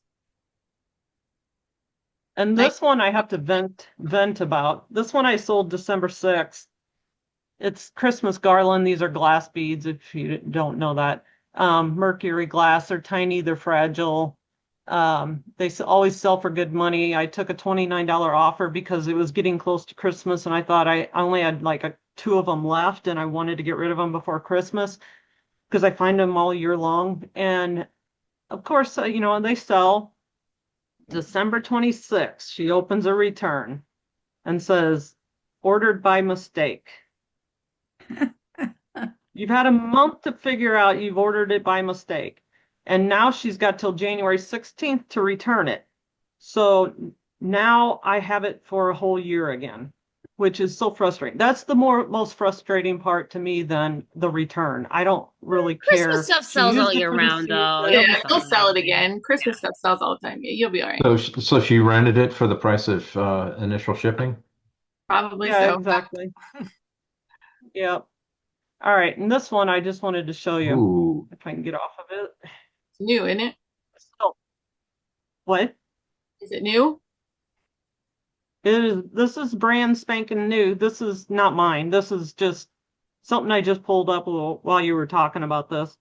And this one I have to vent about. This one I sold December 6th. It's Christmas garland. These are glass beads, if you don't know that. Mercury glass. They're tiny, they're fragile. They always sell for good money. I took a $29 offer because it was getting close to Christmas, and I thought I only had like two of them left, and I wanted to get rid of them before Christmas because I find them all year long. And of course, they sell. December 26th, she opens a return and says, ordered by mistake. You've had a month to figure out you've ordered it by mistake. And now she's got till January 16th to return it. So now I have it for a whole year again, which is so frustrating. That's the most frustrating part to me than the return. I don't really care. Christmas stuff She sells all used it year for the round, though. season. You'll Yeah, be he'll fine. sell it again. Christmas stuff sells all the time. Yeah, you'll be all right. So she rented it for the price of initial shipping? Probably Yeah, so. exactly. Yep. All right, and this one I just wanted to show you Ooh. if I can get off of it. It's new, isn't it? So, what? Is it new? This is brand spanking new. This is not mine. This is just something I just pulled up while you were talking about this.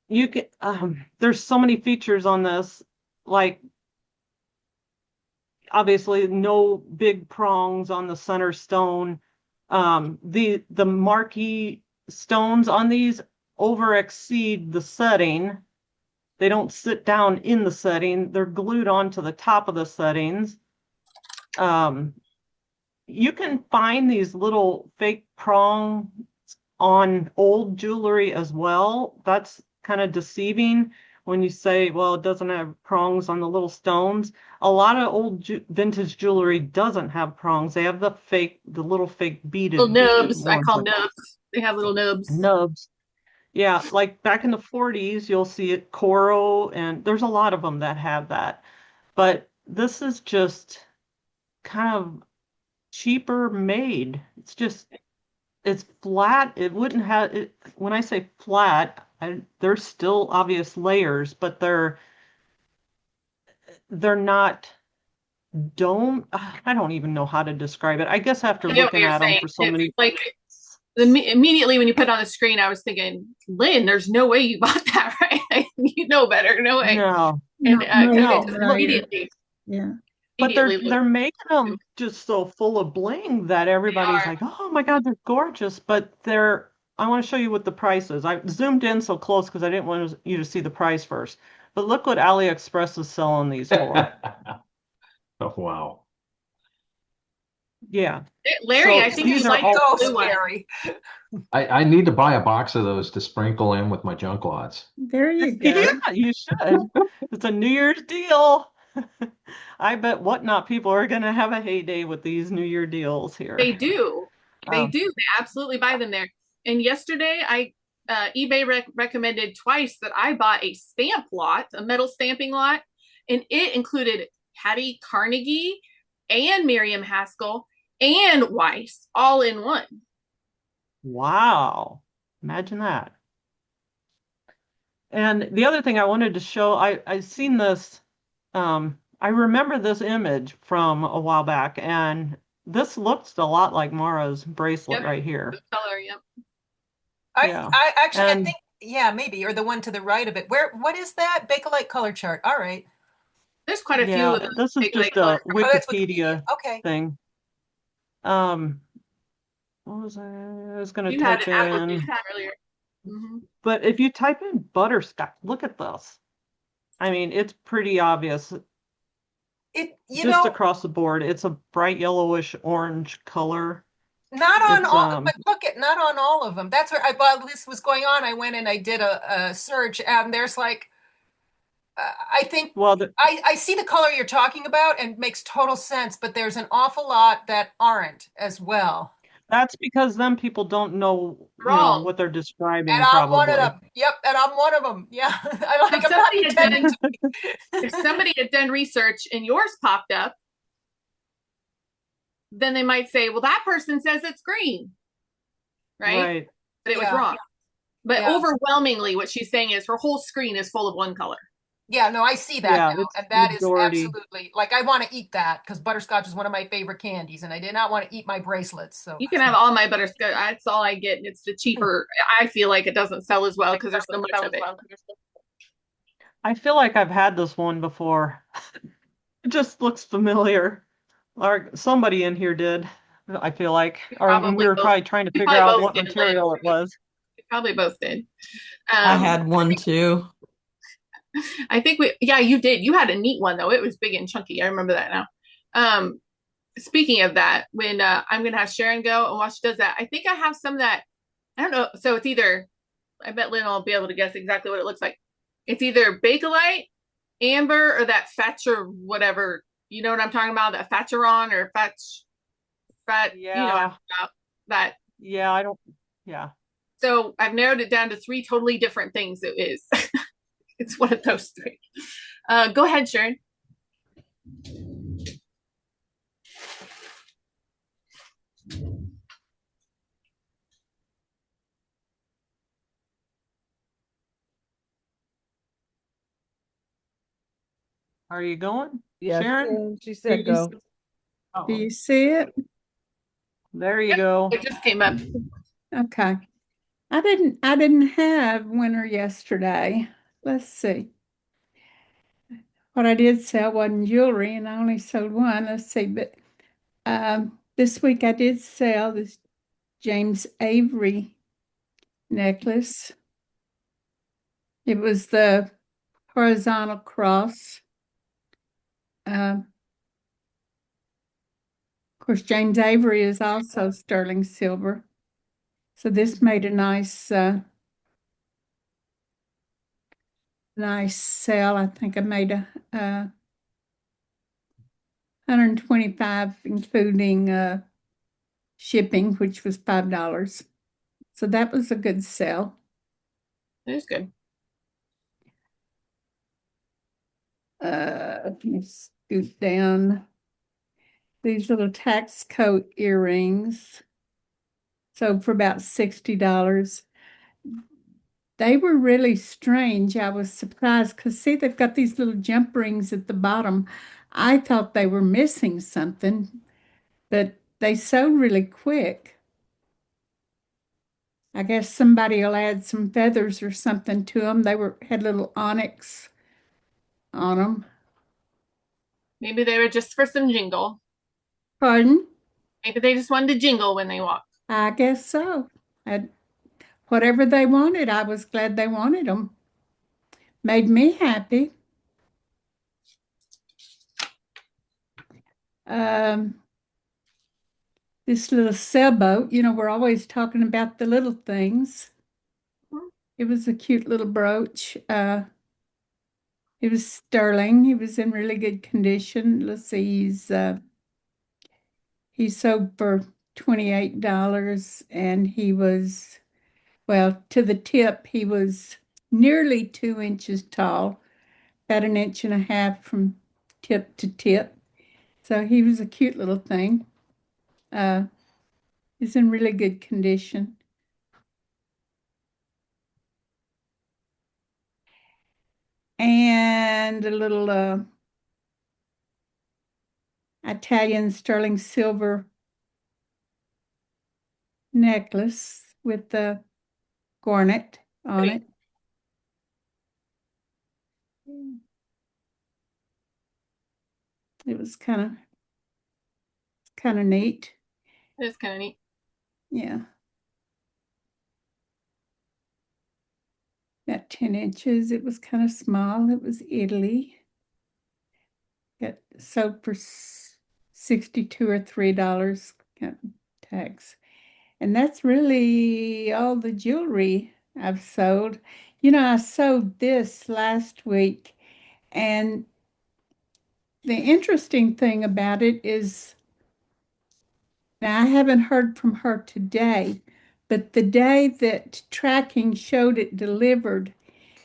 You can there's so many features on this, like obviously no big prongs on the center stone. The marquee stones on these over exceed the setting. They don't sit down in the setting. They're glued onto the top of the settings. You can find these little fake prongs on old jewelry as well. That's kind of deceiving when you say, well, it doesn't have prongs on the little stones. A lot of old vintage jewelry doesn't have prongs. They have the little fake beaded Little nubs. I ones call with nubs. They have little nubs. nubs. Yeah, like back in the 40s, you'll see it Coro, and there's a lot of them that have that. But this is just kind of cheaper made. It's flat. It wouldn't have it when I say flat, there's still obvious layers, but they're not dome. I don't even know how to describe it. I guess after I get what looking you're at them saying. for so It's many like immediately when you put it on the screen, I was thinking, Lynn, there's no way you bought that, right? You know better. No way. no, And no. it just immediately, Yeah. But they're immediately they're making them just so full of bling that everybody's are. like, "Oh my God, they're gorgeous!" But I want to show you what the price is. I zoomed in so close because I didn't want you to see the price first. But look what AliExpress is selling these for. Oh, wow. Yeah. Larry, So I think these you are like all the So blue one. scary. I need to buy a box of those to sprinkle in with my junk lots. There you go. Yeah, you should. It's a New Year's deal. I bet Whatnot people are going to have a heyday with these New Year deals here. They do. They Um, do. They absolutely buy them there. And yesterday, eBay recommended twice that I bought a stamp lot, a metal stamping lot, and it included Hattie Carnegie and Miriam Haskell and Weiss all in one. Wow. Imagine that. And the other thing I wanted to show, I seen this, I remember this image from a while back, and this looks a lot like Mara's bracelet Yep. right here. The color, yep. Yeah. I actually, I And think, yeah, maybe, or the one to the right of it. What is that? Bakelite color chart. All right. There's quite a few yeah, of them. this is Big just color. a Oh, that's Wikipedia Okay. thing. What was I was going to You had type it out in, earlier. Mm-hmm. but if you type in butterscotch, look at this. I mean, it's pretty obvious. Just across the board, it's a bright yellowish orange color. Not on It's all, but look at not on all of them. That's where while this was going on, I went and I did a search, and there's like I think Well, I see the color you're talking about and it makes total sense, but there's an awful lot that aren't as well. that's because then people don't know, Wrong. what they're And describing I'm one of probably. them. Yep, and I'm one of them. Yeah. So I'm not pretending to be. if somebody had done research and yours popped up, then they might say, well, that person says it's green, right? Right. But it was Yeah. wrong. But Yeah. overwhelmingly, what she's saying is her whole screen is full of one color. Yeah, no, I see that Yeah, now. it's And that is majority. absolutely like I want to eat that because butterscotch is one of my favorite candies, and I did not want to eat my bracelets. So You can have all my butterscotch. That's all I get. And it's the cheaper. I feel like it doesn't sell as well because there's so much of it. I feel like I've had this one before. It just looks familiar. Or somebody in here did, I feel like. Or when we were probably trying to figure out what material it was. We probably both did. I had one too. I think yeah, you did. You had a neat one though. It was big and chunky. I remember that now. Speaking of that, when I'm gonna have Sharon go and while she does that, I think I have some that I don't know. So it's either I bet Lynn will be able to guess exactly what it looks like. It's either bakelite, amber, or that fetch or whatever. You know what I'm talking about? That fetcheron or fetch, Yeah. you know what I'm talking about. That. Yeah, I don't. Yeah. So I've narrowed it down to 3 totally different things. It is. It's one of those 3. Go ahead, Sharon. Are you going, Yes, Sharon? she said go. Do Oh, you see it? there you go. It just came up. Okay. I didn't have winter yesterday. Let's see. What I did sell wasn't jewelry and I only sold one. Let's see, but this week I did sell this James Avery necklace. It was the horizontal cross. Of course, James Avery is also sterling silver. So this made a nice sale. I think I made a 125 including shipping, which was $5. So that was a good sale. It is good. Let me scoot down. These little tax coat earrings. So for about $60. They were really strange. I was surprised because see, they've got these little jump rings at the bottom. I thought they were missing something, but they sewed really quick. I guess somebody will add some feathers or something to them. They had little onyx on them. Maybe they were just for some jingle. Pardon? Maybe they just wanted to jingle when they walked. I guess so. Whatever they wanted, I was glad they wanted them. Made me happy. Um, this little sailboat, we're always talking about the little things. It was a cute little brooch. It was sterling. He was in really good condition. Let's see, he sold for $28 and he was, well, to the tip, he was nearly 2 inches tall, about an inch and a half from tip to tip. So he was a cute little thing. He's in really good condition. And a little Italian sterling silver necklace with the garnet on it. It was kind of neat. It is kind of neat. Yeah. About 10 inches. It was kind of small. It was Italy. Got sold for $62 or $3 tax. And that's really all the jewelry I've sold. I sold this last week And the interesting thing about it is, now I haven't heard from her today, but the day that tracking showed it delivered,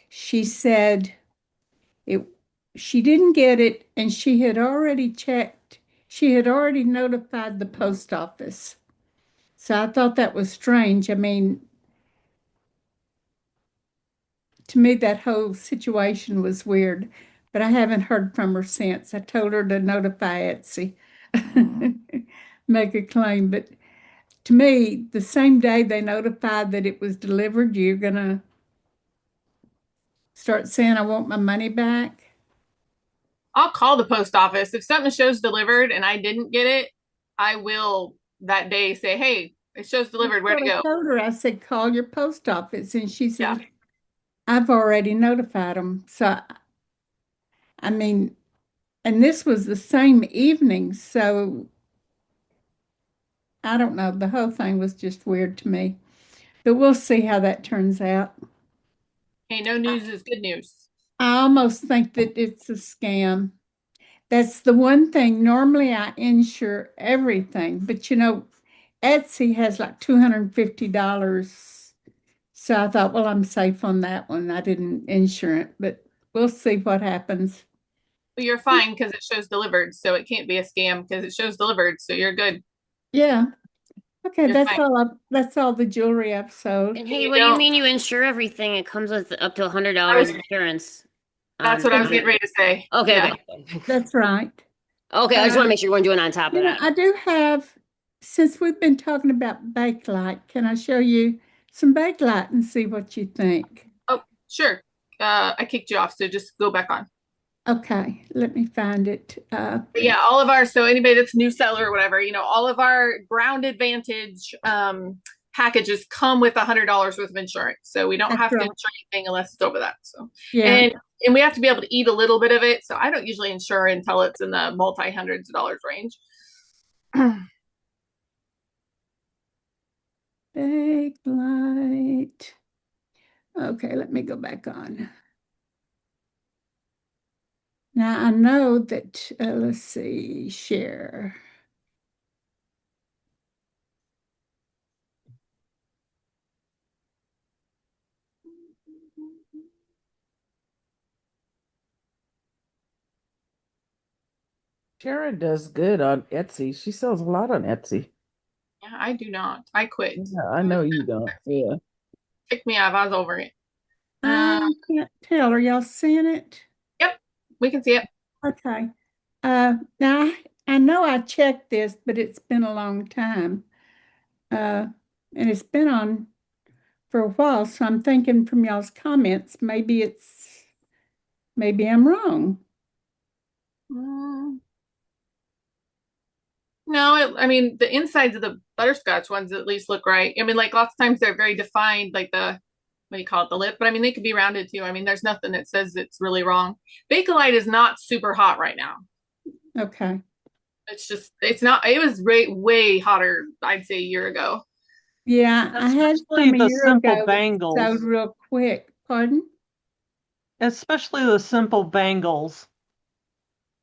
she said it she didn't get it and she had already checked. She had already notified the post office. So I thought that was strange. I mean, to me, that whole situation was weird, but I haven't heard from her since. I told her to notify Etsy, make a claim. But to me, the same day they notified that it was delivered, you're gonna start saying, I want my money back. I'll call the post office. If something shows delivered and I didn't get it, I will that day say, hey, it shows delivered. Where That's to what I go? told her. I said, call your post office. And she Yeah. said, I've already notified them. So, I mean, and this was the same evening. So I don't know. The whole thing was just weird to me. But we'll see how that turns out. Hey, no news is good news. I almost think that it's a scam. That's the one thing. Normally I insure everything, but Etsy has like $250. So I thought, well, I'm safe on that one. I didn't insure it, but we'll see what happens. But you're fine because it shows delivered. So it can't be a scam because it shows delivered. So you're good. Yeah. Okay, You're fine. that's all the jewelry I've sold. And hey, You what do you don't. mean you insure everything? It comes with up to I $100 was, insurance. that's what I was getting ready to say. Okay, Yeah. okay. That's right. Okay, I just want to make sure you weren't doing it on top of that. I do have, since we've been talking about bakelite, can I show you some bakelite and see what you think? Oh, sure. I kicked you off, so just go back on. Okay, let me find it. But yeah, all of our, so anybody that's new seller or whatever, all of our Ground Advantage packages come with $100 worth of insurance. So we don't That's have to right. insure anything unless it's over that. So Yeah. and we have to be able to eat a little bit of it. So I don't usually insure until it's in the multi hundreds of dollars range. Bakelite. Okay, let me go back on. Now I know that, let's see, share. Sharon does good on Etsy. She sells a lot on Etsy. Yeah, I do not. I quit. Yeah, I know you don't. Yeah. Kick me out. I was over it. I can't tell. Are y'all seeing it? Yep, we can see it. Okay. Now I know I checked this, but it's been a long time. And it's been on for a while, so I'm thinking from y'all's comments, maybe I'm wrong. Mm. No, I mean the insides of the butterscotch ones at least look right. I mean, like lots of times they're very defined, like what do you call it, the lip, but I mean they could be rounded too. I mean, there's nothing that says it's really wrong. Bakelite is not super hot right now. Okay. It's not, it was way hotter, I'd say a year ago. Yeah, I had Especially some a the year simple ago that bangles. sold real quick. Pardon? Especially the simple bangles.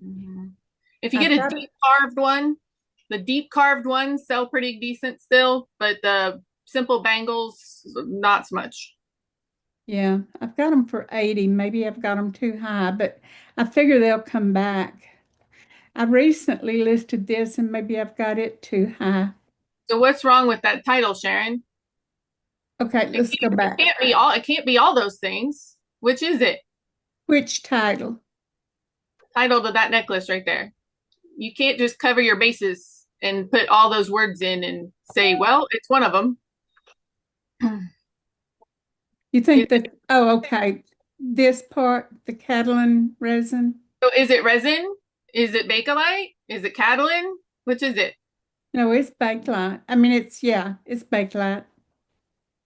Mm-hmm. If you I've get a got deep carved one, the deep carved ones sell pretty decent still, but the simple bangles, not so much. Yeah, I've got them for 80. Maybe I've got them too high, but I figure they'll come back. I recently listed this and maybe I've got it too high. So what's wrong with that title, Sharon? Okay, let's go back. It can't be all those things. Which is it? Which title? Title to that necklace right there. You can't just cover your bases and put all those words in and say, well, it's one of them. You think that, oh, okay. This part, the Catalan resin? So is it resin? Is it bakelite? Is it Catalan? Which is it? No, it's bakelite. I mean, it's bakelite.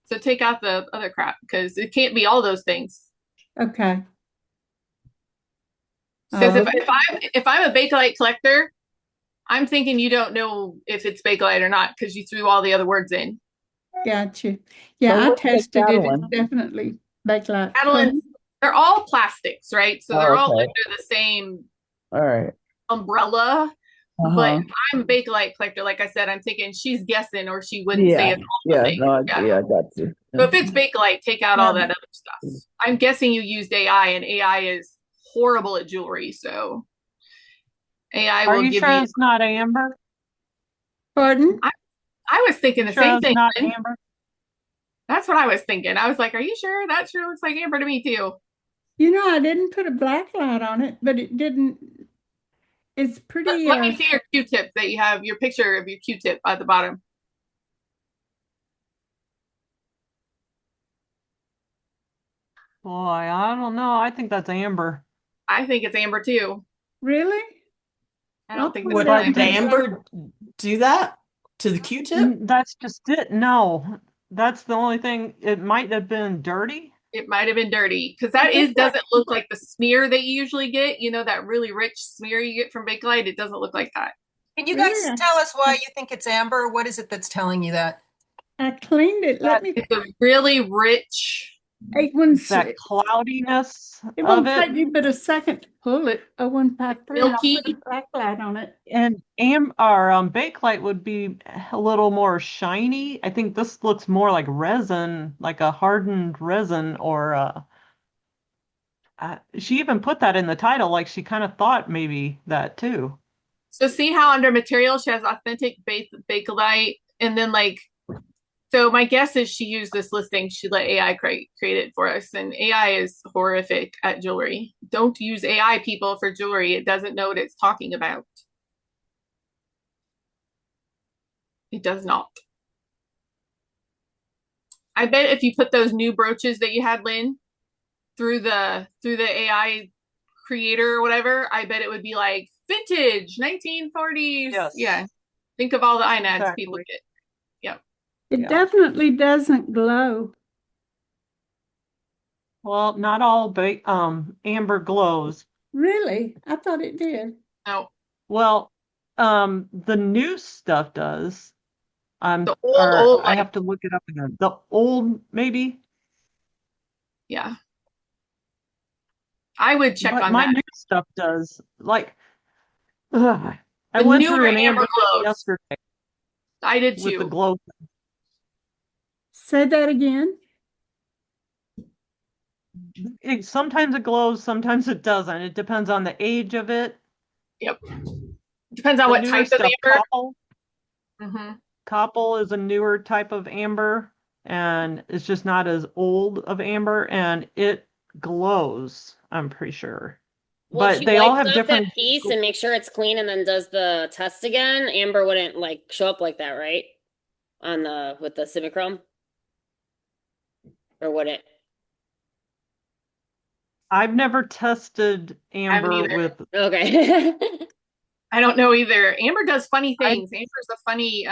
So take out the other crap because it can't be all those things. Okay. Because if I'm a bakelite collector, I'm thinking you don't know if it's bakelite or not because you threw all the other words in. Got you. Yeah, I tested it. It's definitely bakelite. Catalan They're all plastics, right? So they're Oh, all okay. under the same All right. umbrella. But Uh-huh. I'm a bakelite collector. Like I said, I'm thinking she's guessing, or she wouldn't say Yeah. it's all the Yeah. bake. No, Yeah. yeah, I got you. So if it's bakelite, take out all Now, that other stuff. I'm guessing you used AI, and AI is horrible at jewelry. So AI Are will you give sure you. it's not amber? Pardon? I was thinking You the sure same it's thing. not amber? That's what I was thinking. I was like, "Are you sure? That sure looks like amber to me too." You know, I didn't put a black light on it, but it didn't. It's Let, pretty. let me see your Q-tip that you have. Your picture of your Q-tip at the bottom. Boy, I don't know. I think that's amber. I think it's amber too. Really? I I'll don't think put this it is up Would amber. next. amber do that to the Q-tip? That's just it. No, that's the only thing. It might have been dirty. It might have been dirty because I that think doesn't look like the smear that you usually get. You know, that really rich smear you get from Bakelite. It doesn't look like that. Can you guys really, tell us why you think it's amber? What is it that's telling you that? I cleaned it. Let That me. It's a really rich. It won't. that cloudiness It of won't it. take me but a second to pull it. I won't pack through, and I'll Milky. put a black light on it. And bakelite would be a little more shiny. I think this looks more like resin, like a hardened resin, or she even put that in the title, like she kind of thought maybe that too. So see how under material she has authentic Bakelite, and then like. So my guess is she used this listing. She let AI create it for us, and AI is horrific at jewelry. Don't use AI, people, for jewelry. It doesn't know what it's talking about. It does not. I bet if you put those new brooches that you had, Lynn, through the AI creator or whatever, I bet it would be like vintage 1940s. Yes, Yeah. Think of all the INADs people exactly. get. Yeah. It Yeah. definitely doesn't glow. Well, not all amber glows. Really? I thought it did. No. Well, the new stuff does. The Or old I like have to look it up again. The old maybe, yeah. I would check but on my that. new stuff does. Like, ugh, I The went newer through an amber amber glows. yesterday I did with the too. glow. Say that again. Sometimes it glows, sometimes it doesn't. It depends on the age of it. Yep. Depends on The what newer type of stuff, amber. copal. Mm-hmm. Copal is a newer type of amber, and it's just not as old of amber, and it glows, I'm pretty sure. Well, if But she they all wipes have off that different. piece and makes sure it's clean and then does the test again, amber wouldn't like show up like that, right? On the with the Cimichrome? Or would it? I've never tested I haven't amber either. with. Okay. I don't know either. Amber does funny I things. Amber's a funny,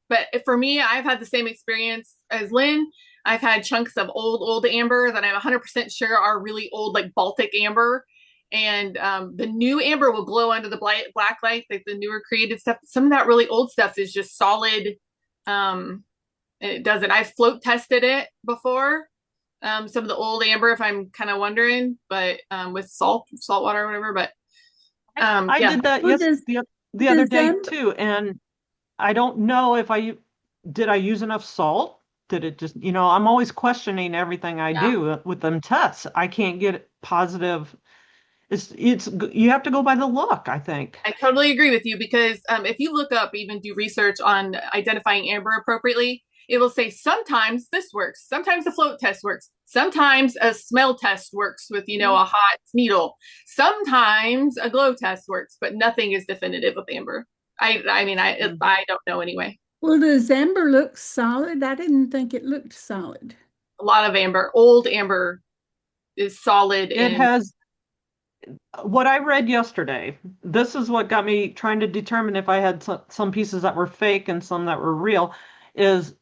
but for me, I've had the same experience as Lynn. I've had chunks of old amber that I'm 100% sure are really old, like Baltic amber. And the new amber will glow under the black light, like the newer created stuff. Some of that really old stuff is just solid. And it doesn't. I've float tested it before. Some of the old amber, if I'm kind of wondering, but with salt water or whatever. But I yeah. did that Well, the other does day amber, too, and I don't know if did I use enough salt? Did it just, I'm always questioning everything I Yeah. do with them tests. I can't get positive. It's you have to go by the look, I think. I totally agree with you because if you look up, even do research on identifying amber appropriately, it will say sometimes this works, sometimes the float test works, sometimes a smell test works with a hot needle, sometimes a glow test works, but nothing is definitive with amber. I mean I don't know anyway. well, does amber look solid? I didn't think it looked solid. A lot of old amber is solid It and has what I read yesterday. This is what got me trying to determine if I had some pieces that were fake and some that were real. Is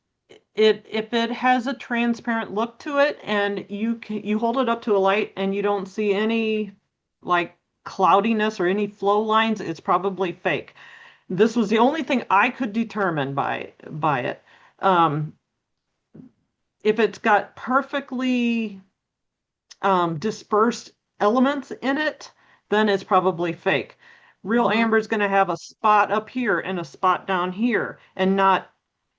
if it has a transparent look to it and you hold it up to a light and you don't see any like cloudiness or any flow lines, it's probably fake. This was the only thing I could determine by it. Um, if it's got perfectly dispersed elements in it, then it's probably fake. Real amber is going to have a spot up here and a spot down here, and not.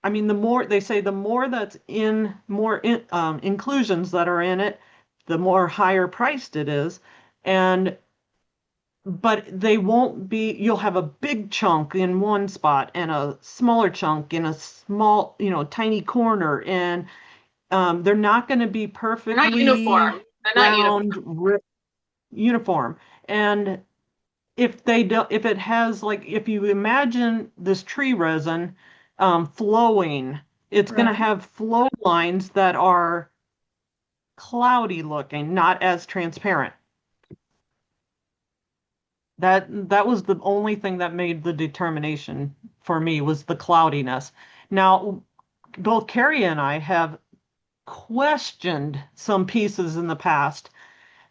I mean, the more they say, the more that's in inclusions that are in it, the more higher priced it is, and but they won't be. You'll have a big chunk in one spot and a smaller chunk in a small, tiny corner, and they're not going to be They're perfectly not uniform. They're not round, uniform. uniform. And if they don't, if it has like, if you imagine this tree resin flowing, it's going to Right. have flow lines that are cloudy looking, not as transparent. That was the only thing that made the determination for me, was the cloudiness. Now, both Carrie and I have questioned some pieces in the past,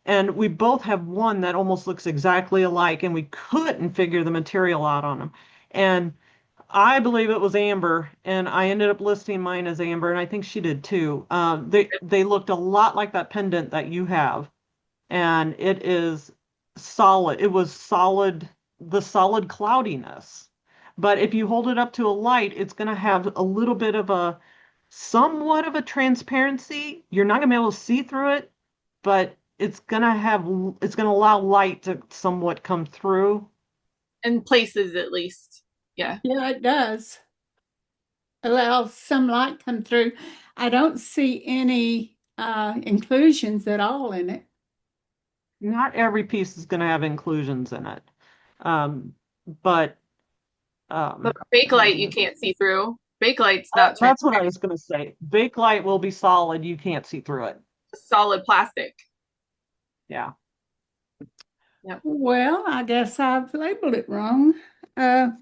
and we both have one that almost looks exactly alike, and we couldn't figure the material out on them. And I believe it was amber, and I ended up listing mine as amber, and I think she did too. They looked a lot like that pendant that you have, and it is solid. It was solid, the solid cloudiness. But if you hold it up to a light, it's going to have a little bit of a somewhat of a transparency. You're not going to be able to see through it, but it's going to allow light to somewhat come through. In places, at least. Yeah. Yeah, it does. Allow some light come through. I don't see any inclusions at all in it. Not every piece is going to have inclusions in it. But But bakelite you can't see through. Bakelite's not that's what I transparent. was going to say. Bakelite will be solid. You can't see through it. Solid plastic. Yeah. Yep. Well, I guess I've labeled it wrong. The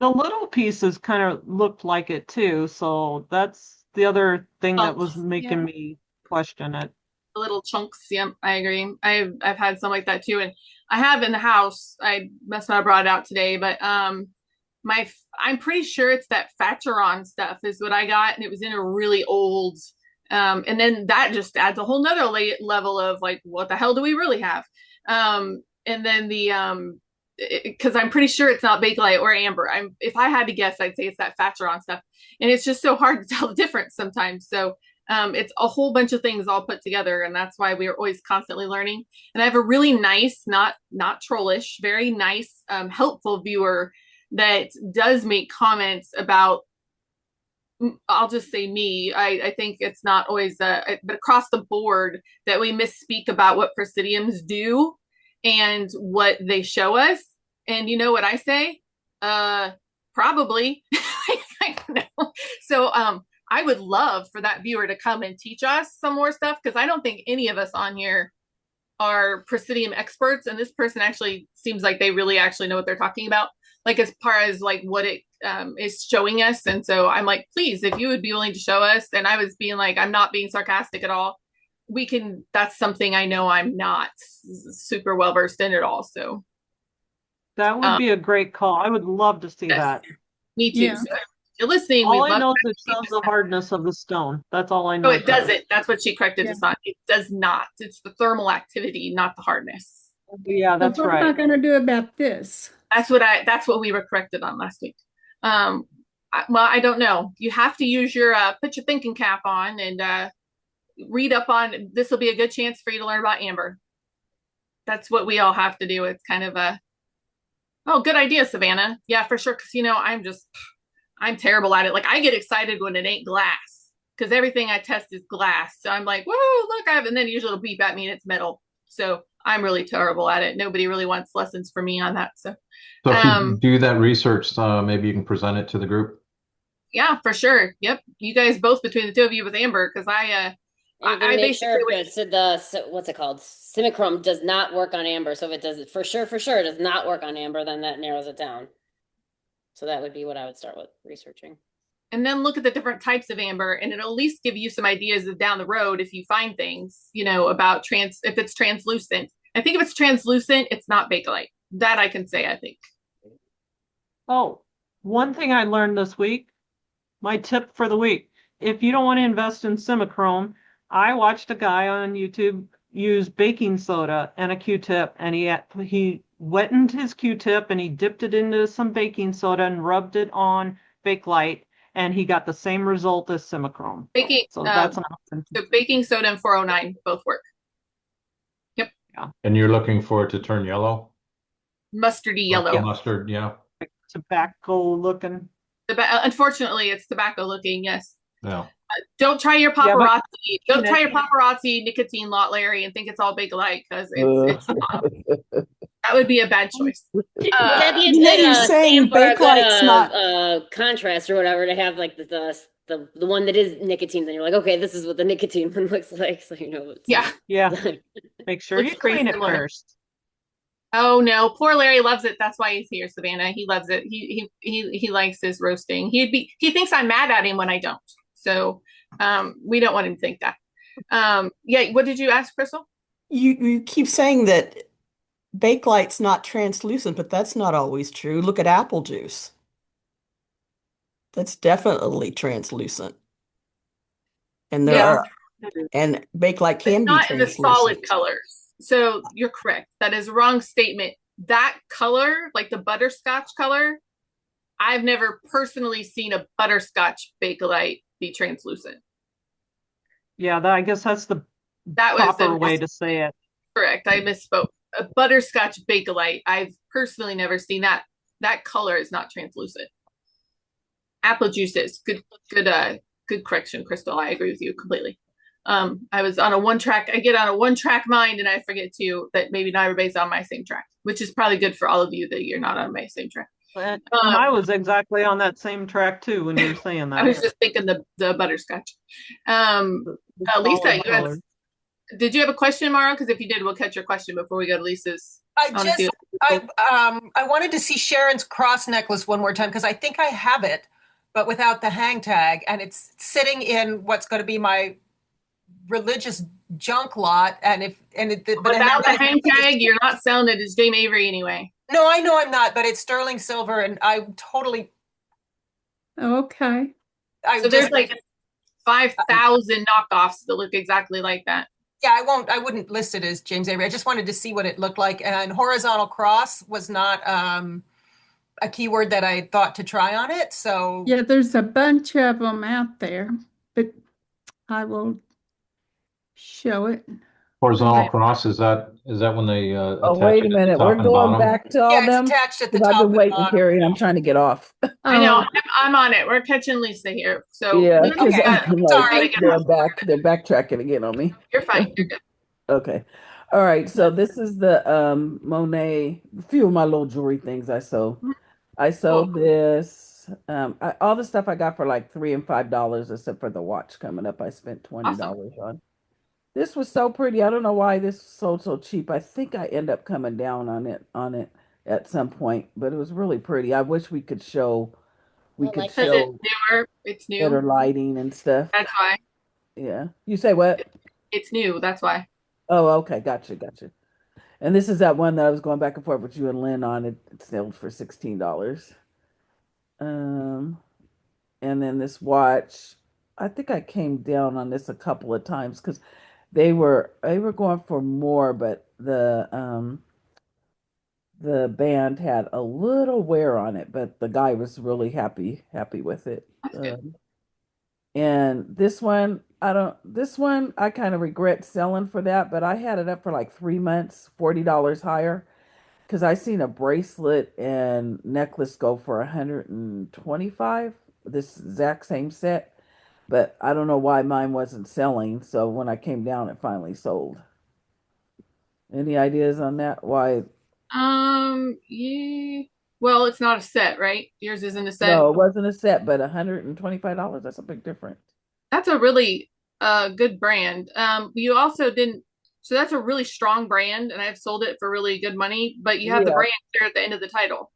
little pieces kind of looked like it too, so that's the other thing that was making me question it. The little chunks. Yep, I agree. I've had some like that too, and I have in the house. I must not have brought it out today, but I'm pretty sure it's that Facheron stuff is what I got, and it was in a really old. And then that just adds a whole nother level of like, what the hell do we really have? And then because I'm pretty sure it's not bakelite or amber. If I had to guess, I'd say it's that Facheron stuff, and it's just so hard to tell the difference sometimes. So it's a whole bunch of things all put together, and that's why we're always constantly learning. And I have a really nice, not trollish, very nice, helpful viewer that does make comments about. I'll just say me. I think it's not always, but across the board that we misspeak about what presidiums do and what they show us. And you know what I say? Probably. I don't know. So I would love for that viewer to come and teach us some more stuff, because I don't think any of us on here are presidium experts, and this person actually seems like they really actually know what they're talking about, like as far as like what it is showing us. And so I'm like, please, if you would be willing to show us, and I was being like, I'm not being sarcastic at all, we can. That's something I know I'm not super well versed in at all. So that would be a great call. I would love to see that. Me too. Yeah. So if you're listening, all I know is it shows the hardness of the stone. That's all I know. No, it doesn't. That's what she corrected us on. It does not. It's the thermal activity, not the hardness. Yeah, that's what right. am I going to do about this? That's what we were corrected on last week. Well, I don't know. You have to use your put your thinking cap on and read up on. This will be a good chance for you to learn about amber. That's what we all have to do. It's kind of a good idea, Savannah. Yeah, for sure. Because I'm terrible at it. Like, I get excited when it ain't glass, because everything I test is glass. So I'm like, whoa, look, and then usually it'll beep at me and it's metal. So I'm really terrible at it. Nobody really wants lessons from me on that. So if you do that research, maybe you can present it to the group. Yeah, for sure. Yep. You guys both, between the two of you with Amber, because I make sure what's it called? Simichrome does not work on amber. So if it does, for sure does not work on amber, then that narrows it down. So that would be what I would start with researching. And then look at the different types of amber, and it'll at least give you some ideas of down the road if you find things, about if it's translucent. I think if it's translucent, it's not bakelite. That I can say, I think. Oh, one thing I learned this week, my tip for the week. If you don't want to invest in Simichrome, I watched a guy on YouTube used baking soda and a Q-tip, and he wetted his Q-tip and he dipped it into some baking soda and rubbed it on bakelite, and he got the same result as Simichrome. Baking, So that's an option. so baking soda and 409 both work. Yep. Yeah. And you're looking for it to turn yellow? Mustardy Like yellow. mustard, yeah. Tobacco looking. Unfortunately, it's tobacco looking, yes. No. Don't try your Yeah, but- paparazzi. Don't try your paparazzi nicotine lot, Larry, and think it's all bakelite, because it's not. That would be a bad choice. Would that be a You know, good you're saying stamp or a bakelite's good not- contrast or whatever to have like the one that is nicotine, then you're like, okay, this is what the nicotine one looks like, so you know what's Yeah. Yeah. Make sure Looks you clean pretty it similar. first. Oh no, poor Larry loves it. That's why he's here, Savannah. He loves it. He likes his roasting. He thinks I'm mad at him when I don't. So we don't want him to think that. Yeah, what did you ask, Crystal? You keep saying that bakelite's not translucent, but that's not always true. Look at apple juice. That's definitely translucent. And and bakelite can It's be not in the translucent. solid colors. So you're correct. That is a wrong statement. That color, like the butterscotch color, I've never personally seen a butterscotch bakelite be translucent. Yeah, I guess that's the That was proper way to say it. correct. I misspoke. A butterscotch bakelite. I've personally never seen that. That color is not translucent. Apple juice is good correction, Crystal. I agree with you completely. I was on a one track. I get on a one track mind, and I forget too that maybe not everybody's on my same track, which is probably good for all of you that you're not on my same track. And I was exactly on that same track too when you were saying that. I was just thinking the butterscotch. Lisa, did you have a question, Mara? Because if you did, we'll catch your question before we go to Lisa's. I wanted to see Sharon's cross necklace one more time because I think I have it, but without the hang tag, and it's sitting in what's going to be my religious junk lot. Without the hang tag, you're not selling it as James Avery anyway. No, I know I'm not, but it's sterling silver, and I totally. Okay. So there's like 5,000 knockoffs that look exactly like that. Yeah, I wouldn't list it as James Avery. I just wanted to see what it looked like. And horizontal cross was not a keyword that I thought to try on it. So Yeah, there's a bunch of them out there, but I will show it. Horizontal cross, is that when they Oh, attach wait a it at the minute. top We're and going bottom? back to all yeah, it's them. attached at the 'Cause top. I've been and waiting, bottom. Carrie, and I'm trying to get off. I know. I'm on it. We're catching Lisa here. So Yeah, Lisa, because I'm like, sorry. they're backtracking again on me. You're fine. You're good. Okay. All right. So this is the Monet, a few of my little jewelry things I sold. I sold this. All the stuff I got for like $3 and $5, except for the watch coming up. I spent $20 on. This was so pretty. I don't know why this sold so cheap. I think I end up coming down on it at some point, but it was really pretty. I wish we could show Because it's newer. It's new. better lighting and stuff. That's why. Yeah. You say what? It's new. That's why. Oh, okay. Gotcha. And this is that one that I was going back and forth with you and Lynn on. It sold for $16. And then this watch, I think I came down on this a couple of times because they were going for more, but the band had a little wear on it, but the guy was really happy with it. And this one I kind of regret selling for that, but I had it up for like 3 months, $40 higher, because I seen a bracelet and necklace go for 125, this exact same set, but I don't know why mine wasn't selling. So when I came down, it finally sold. Any ideas on that? Why? Yeah. Well, it's not a set, right? Yours isn't a set. No, it wasn't a set, but $125, that's a big difference. That's a really good brand. You also didn't, so that's a really strong brand, and I've sold it for really good money, but you have the brand there at the end of the title.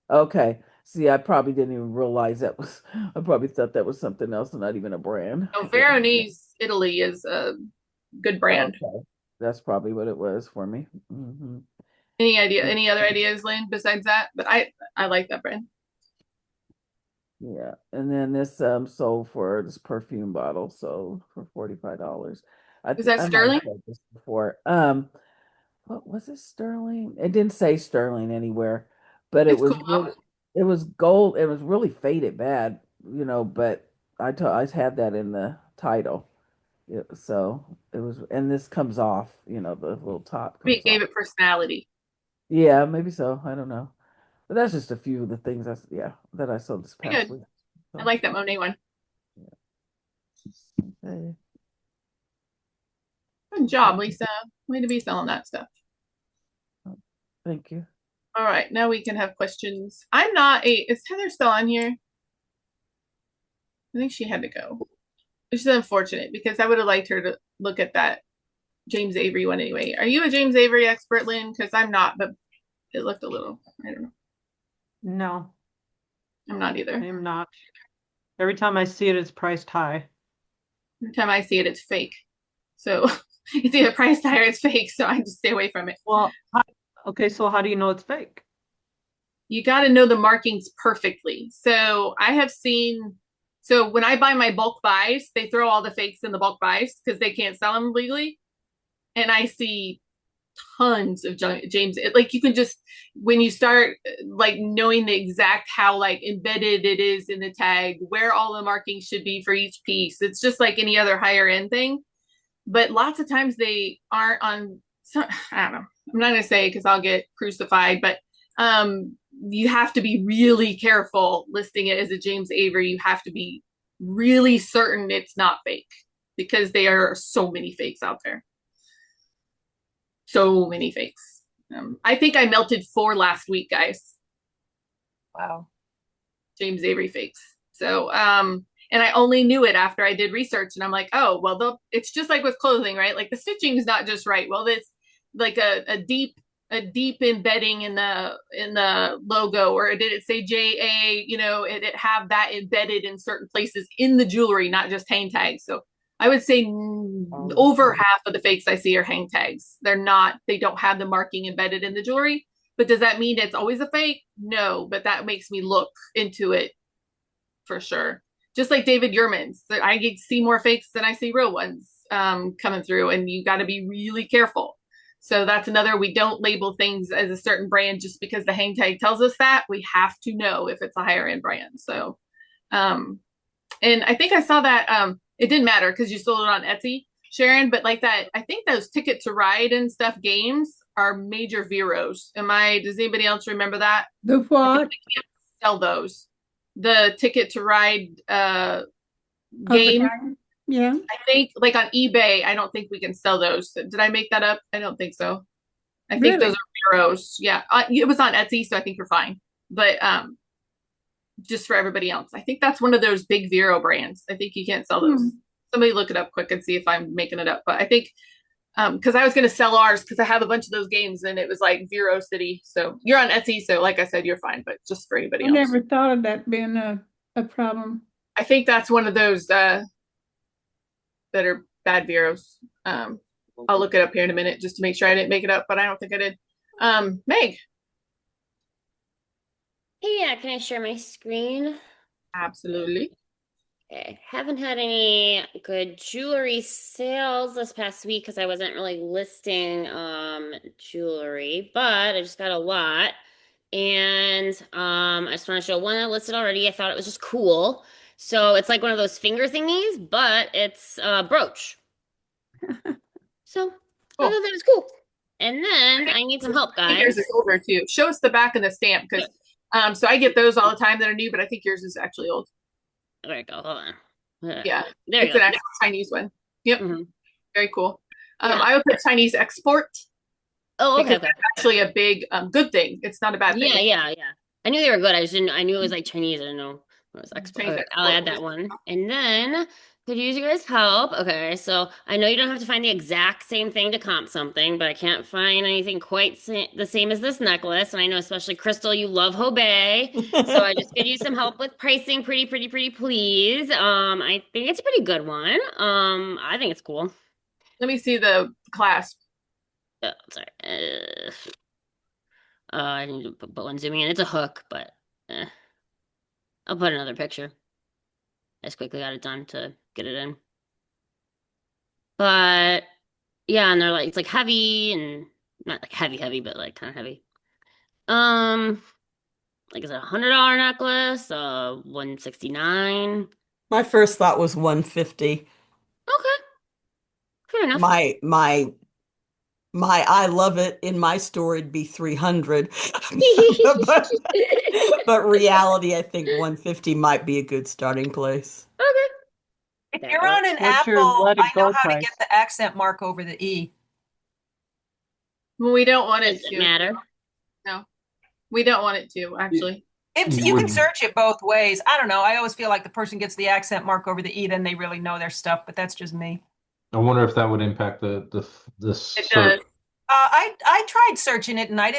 Okay. See, I probably didn't even realize I probably thought that was something else and not even a brand. So Veronese, Italy is a good brand. Okay. That's probably what it was for me. Mm-hmm. Any other ideas, Lynn, besides that? But I like that brand. Yeah. And then this sold for this perfume bottle, sold for $45. Is that I might have sterling? said this before. What was it, sterling? It didn't say sterling anywhere, but It's cool. it was gold. It was really faded bad, but I had that in the title. So it was, and this comes off, the little top It comes gave off. it personality. Yeah, maybe so. I don't know. But that's just a few of the things that I saw this past Good. week. I So, like that Monet one. okay. Good job, Lisa. Way to be selling that stuff. Thank you. All right, now we can have questions. I'm not a, is Heather still on here? I think she had to go. Which is unfortunate because I would have liked her to look at that James Avery one anyway. Are you a James Avery expert, Lynn? Because I'm not, but it looked a little, I don't know. No, I'm not either. I'm not. Every time I see it, it's priced high. Every time I see it, it's fake. So it's either priced high or it's fake. So I just stay away from it. Well, okay, so how do you know it's fake? You got to know the markings perfectly. So I have seen, so when I buy my bulk buys, they throw all the fakes in the bulk buys because they can't sell them legally. And I see tons of James. Like you can just, when you start like knowing the exact how like embedded it is in the tag, where all the markings should be for each piece. It's just like any other higher end thing. But lots of times they aren't on, I don't know. I'm not going to say because I'll get crucified, but you have to be really careful listing it as a James Avery. You have to be really certain it's not fake because there are so many fakes out there. So many fakes. I think I melted 4 last week, guys. Wow. James Avery fakes. So, and I only knew it after I did research, and I'm like, oh, well, it's just like with clothing, right? Like the stitching is not just right. Well, it's like a deep embedding in the logo, or did it say JA? It have that embedded in certain places in the jewelry, not just hang tags. So I would say over half of the fakes I see are hang tags. They don't have the marking embedded in the jewelry. But does that mean it's always a fake? No, but that makes me look into it for sure. Just like David Yurman's, I see more fakes than I see real ones coming through, and you got to be really careful. So that's another, we don't label things as a certain brand just because the hang tag tells us that. We have to know if it's a higher end brand. So, and I think I saw that it didn't matter because you sold it on Etsy, Sharon, but like that, I think those Ticket to Ride and stuff games are major Veros. Does anybody else remember that? The what? Sell those. The Ticket to Ride game. Yeah. I think like on eBay, I don't think we can sell those. Did I make that up? I don't think so. I think those are Veros. Yeah. It was on Etsy, so I think you're fine. But just for everybody else, I think that's one of those big Vero brands. I think you can't sell those. Somebody look it up quick and see if I'm making it up. But I think because I was going to sell ours because I have a bunch of those games and it was like Vero City. So you're on Etsy, so like I said, you're fine. But just for anybody else, I never thought of that being a problem. I think that's one of those that are bad Veros. I'll look it up here in a minute just to make sure I didn't make it up, but I don't think I did. Meg. Hey, yeah, can I share my screen? Absolutely. Okay. Haven't had any good jewelry sales this past week because I wasn't really listing jewelry, but I just got a lot. And I just want to show one I listed already. I thought it was just cool. So it's like one of those finger thingies, but it's a brooch. So I thought that was cool. And then I need some help, I think yours guys. is older too. Show us the back of the stamp because so I get those all the time that are new, but I think yours is actually old. There we go. Hold on. Yeah, there it's you go. an actual Chinese one. Yep, very cool. Yeah. I would put Chinese export. Oh, okay. Because that's actually a big good thing. It's not a bad thing. Yeah. I knew they were good. I knew it was like Chinese. I didn't know it was export. Okay, I'll add that one. And then could use you guys' help. Okay, so I know you don't have to find the exact same thing to comp something, but I can't find anything quite the same as this necklace. And I know especially Crystal, you love Hobey. So I just could use some help with pricing. Pretty, please. I think it's a pretty good one. I think it's cool. Let me see the clasp. Oh, sorry. I need to put one zooming in. It's a hook, but I'll put another picture. I just quickly got it done to get it in. But yeah, and they're like it's like heavy and not like heavy, but like kind of heavy. Um, like is it $100 necklace? 169. My first thought was 150. Okay, fair enough. My I love it in my store it'd be 300. But but reality, I think 150 might be a good starting place. Okay, If that you're on works. an What's your Apple, let I it know go how to get price? the accent mark over the E. Well, we don't want it Does it to. matter? No, we don't want it to, actually. If you can search it both ways. I don't know. I always feel like the person gets the accent mark over the E, then they really know their stuff, but that's just me. I wonder if that would impact the It search. does. I tried searching it and I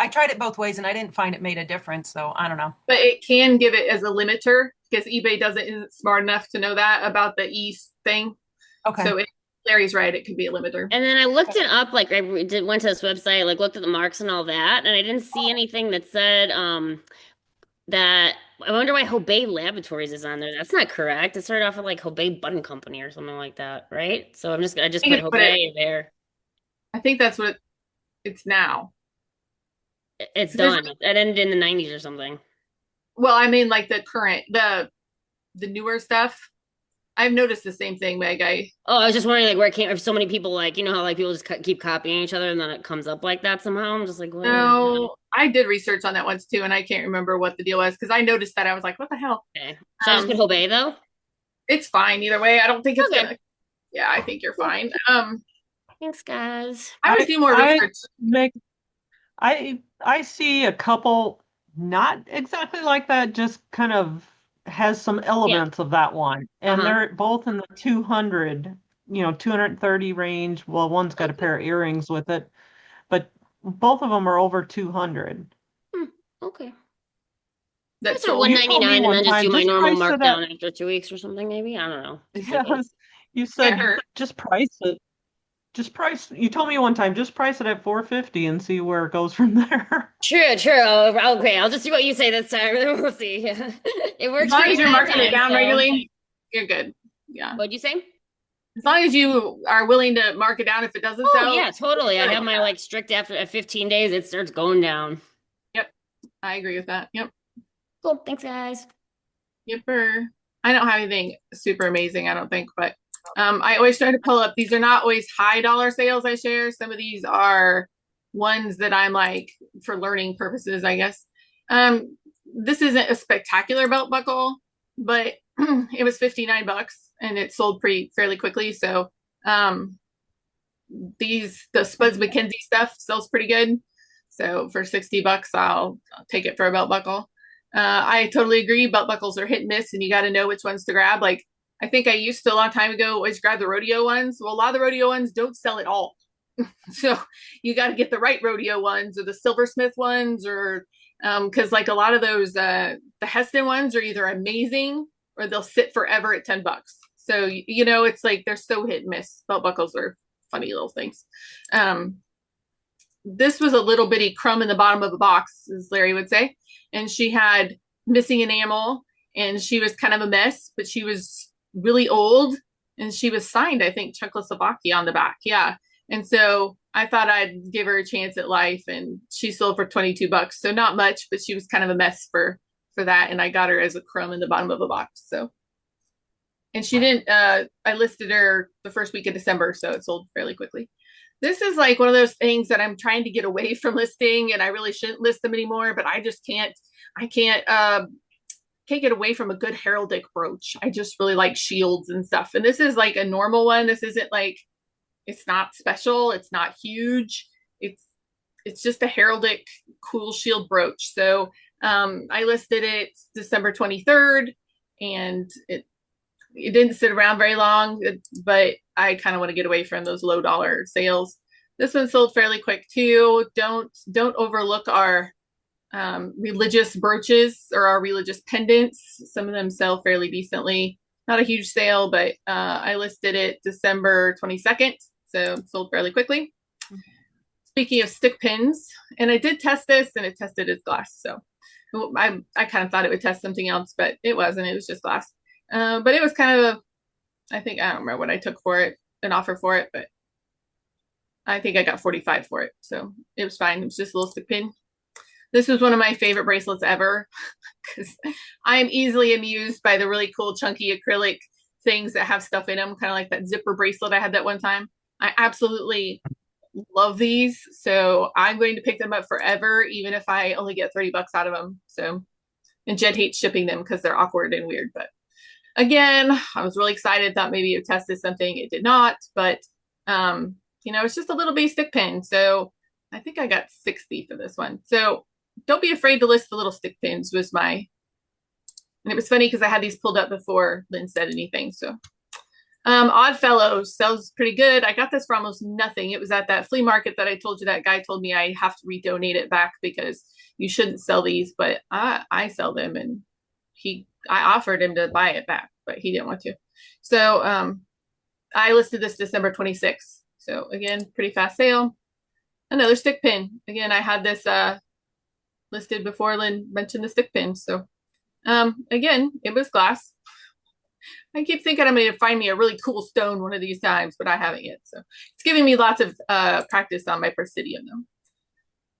tried it both ways and I didn't find it made a difference. So I don't know. But it can give it as a limiter because eBay isn't smart enough to know that about the East thing. Okay. So Larry's right, it could be a limiter. And then I looked it up, like went to this website, like looked at the marks and all that, and I didn't see anything that said that I wonder why Hobey Laboratories is on there. That's not correct. It started off with like Hobey Button Company or something like that, right? So I just put Hobey there. I think that's what it's now. It's So done. It ended in the 90s or something. well, I mean like the current the newer stuff. I've noticed the same thing, Meg. Oh, I was just wondering like where it came if so many people like, you know how like people just keep copying each other and then it comes up like that somehow. I'm just like, what? No, I did research on that once too, and I can't remember what the deal was because I noticed that I was like, what the hell? Okay. Should I just put Hobey though? It's fine either way. I don't think it's Okay. gonna. Yeah, I think you're fine. Thanks, guys. I would do more research. I see a couple not exactly like that, just kind of has some elements of that one. And they're both in the 200, 230 range. Well, one's got a pair of earrings with it, but both of them are over 200. Okay. That's for 199 and then just do my normal price markdown after 2 weeks or something, maybe. I don't know. Yes, you said just price it. Just price. You told me one time, just price it at 450 and see where it goes from there. True. Okay, I'll just do what you say this time. We'll see. It works. As long as you're that marking it time, down so- regularly, you're good. Yeah. What'd you say? As long as you are willing to mark it down if it doesn't Oh sell. yeah, totally. I have my like strict after at 15 days, it starts going down. Yep. I agree with that. Yep. Cool. Thanks, guys. Yepper. I don't have anything super amazing, I don't think, but I always try to pull up. These are not always high dollar sales I share. Some of these are ones that I'm like for learning purposes, I guess. This isn't a spectacular belt buckle, but it was $59 and it sold fairly quickly. So the Spuds McKenzie stuff sells pretty good. So for $60, I'll take it for a belt buckle. I totally agree. Belt buckles are hit and miss, and you got to know which ones to grab. Like I think I used to a long time ago always grab the rodeo ones. Well, a lot of the rodeo ones don't sell at all. So you got to get the right rodeo ones or the silversmith ones, or because like a lot of those the Heston ones are either amazing or they'll sit forever at $10. So you know it's like they're so hit and miss. Belt buckles are funny little things. This was a little bitty crumb in the bottom of the box, as Larry would say. And she had missing enamel and she was kind of a mess, but she was really old and she was signed, I think, Czechoslovakia on the back. Yeah. And so I thought I'd give her a chance at life, and she sold for $22. So not much, but she was kind of a mess for that. And I got her as a crumb in the bottom of a box. So, and she didn't, I listed her the first week of December. So it sold fairly quickly. This is like one of those things that I'm trying to get away from listing, and I really shouldn't list them anymore, but I just can't get away from a good heraldic brooch. I just really like shields and stuff. And this is like a normal one. This isn't like, it's not special. It's not huge. It's just a heraldic cool shield brooch. So I listed it December 23rd, and it didn't sit around very long, but I kind of want to get away from those low dollar sales. This one sold fairly quick too. Don't overlook our religious brooches or our religious pendants. Some of them sell fairly decently. Not a huge sale, but I listed it December 22nd, so it sold fairly quickly. Speaking of stick pins, and I did test this, and it tested as glass. So I kind of thought it would test something else, but it wasn't. It was just glass. But it was kind of I don't remember what I took for it. an offer for it, but I think I got 45 for it. So it was fine. It was just a little stick pin. This was one of my favorite bracelets ever because I am easily amused by the really cool chunky acrylic things that have stuff in them, kind of like that zipper bracelet I had that one time. I absolutely love these. So I'm going to pick them up forever, even if I only get 30 bucks out of them. So, and Jed hates shipping them because they're awkward and weird. But again, I was really excited, thought maybe it tested something. It did not, but you know, it's just a little base stick pin. So I think I got 60 for this one. So don't be afraid to list the little stick pins was my, and it was funny because I had these pulled up before Lynn said anything. So Oddfellows sells pretty good. I got this for almost nothing. It was at that flea market that I told you that guy told me I have to redonate it back because you shouldn't sell these, but I sell them, and I offered him to buy it back, but he didn't want to. So I listed this December 26th. So again, pretty fast sale. Another stick pin. Again, I had this listed before Lynn mentioned the stick pin. So again, it was glass. I keep thinking I'm going to find me a really cool stone one of these times, but I haven't yet. So it's giving me lots of practice on my Presidium though.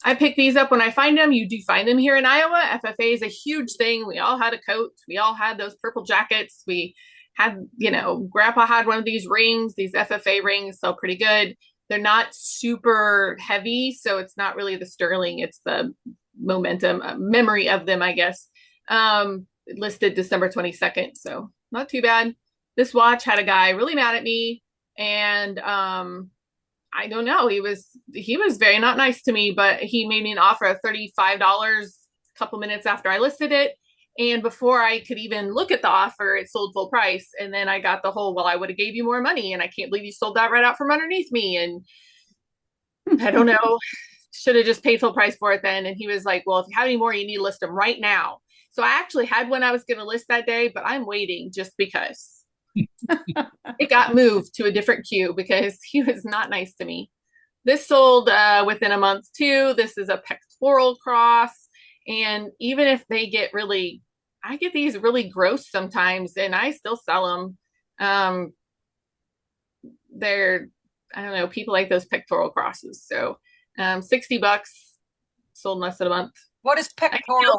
I pick these up when I find them. You do find them here in Iowa. FFA is a huge thing. We all had a coat. We all had those purple jackets. We had, you know, Grandpa had one of these rings. These FFA rings sell pretty good. They're not super heavy, so it's not really the sterling. It's the momentum, memory of them, I guess. Listed December 22nd, so not too bad. This watch had a guy really mad at me, and I don't know. He was very not nice to me, but he made me an offer of $35 a couple minutes after I listed it. And before I could even look at the offer, it sold full price. And then I got the whole, well, I would have gave you more money. And I can't believe you sold that right out from underneath me. And I don't know, should have just paid full price for it then. And he was like, well, if you have any more, you need to list them right now. So I actually had one I was going to list that day, but I'm waiting just because. It got moved to a different queue because he was not nice to me. This sold within a month too. This is a pectoral cross. And even if they get really, I get these really gross sometimes and I still sell them. They're, I don't know, people like those pectoral crosses. So 60 bucks, sold in less than a month. What is pectoral?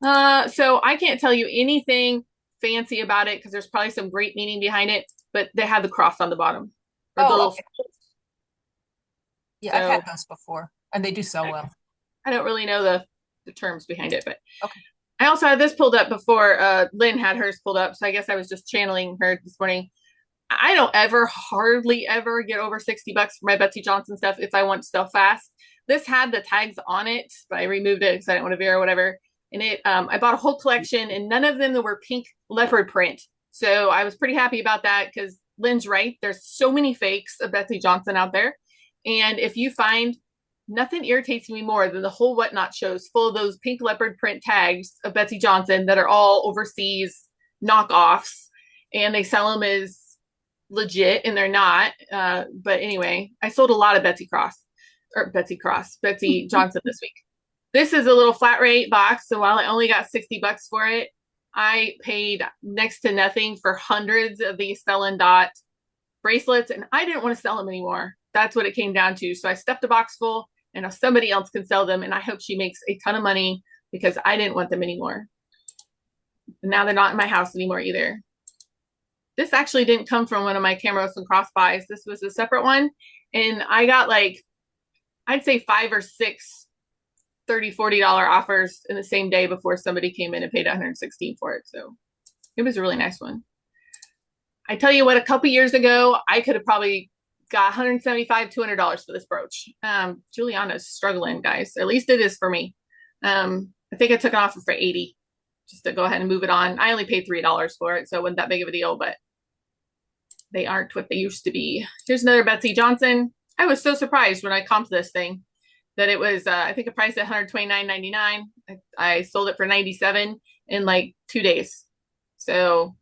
So I can't tell you anything fancy about it because there's probably some great meaning behind it, but they have the cross on the bottom. Okay. Yeah, so, I've had those before and they do sell well. I don't really know the terms behind it, but okay. I also had this pulled up before Lynn had hers pulled up. So I guess I was just channeling her this morning. I don't hardly ever get over 60 bucks for my Betsy Johnson stuff if I want to sell fast. This had the tags on it, but I removed it because I didn't want to veer or whatever. And I bought a whole collection and none of them were pink leopard print. So I was pretty happy about that because Lynn's right. There's so many fakes of Betsy Johnson out there. And if you find, nothing irritates me more than the whole Whatnot shows full of those pink leopard print tags of Betsy Johnson that are all overseas knockoffs. And they sell them as legit and they're not. But anyway, I sold a lot of Betsy Johnson this week. This is a little flat rate box. So while I only got 60 bucks for it, I paid next to nothing for hundreds of these Sell and Dot bracelets. And I didn't want to sell them anymore. That's what it came down to. So I stuffed a box full and now somebody else can sell them. And I hope she makes a ton of money because I didn't want them anymore. And now they're not in my house anymore either. This actually didn't come from one of my cameos and cross buys. This was a separate one. And I got like, I'd say 5 or 6 $30, $40 offers in the same day before somebody came in and paid $116 for it. So it was a really nice one. I tell you what, a couple years ago, I could have probably got $175, $200 for this brooch. Juliana's struggling, guys. At least it is for me. I think I took an offer for $80 just to go ahead and move it on. I only paid $3 for it, so it wasn't that big of a deal, but they aren't what they used to be. Here's another Betsy Johnson. I was so surprised when I comped this thing that it was, I think, a price at $129.99. I sold it for $97 in like 2 days. So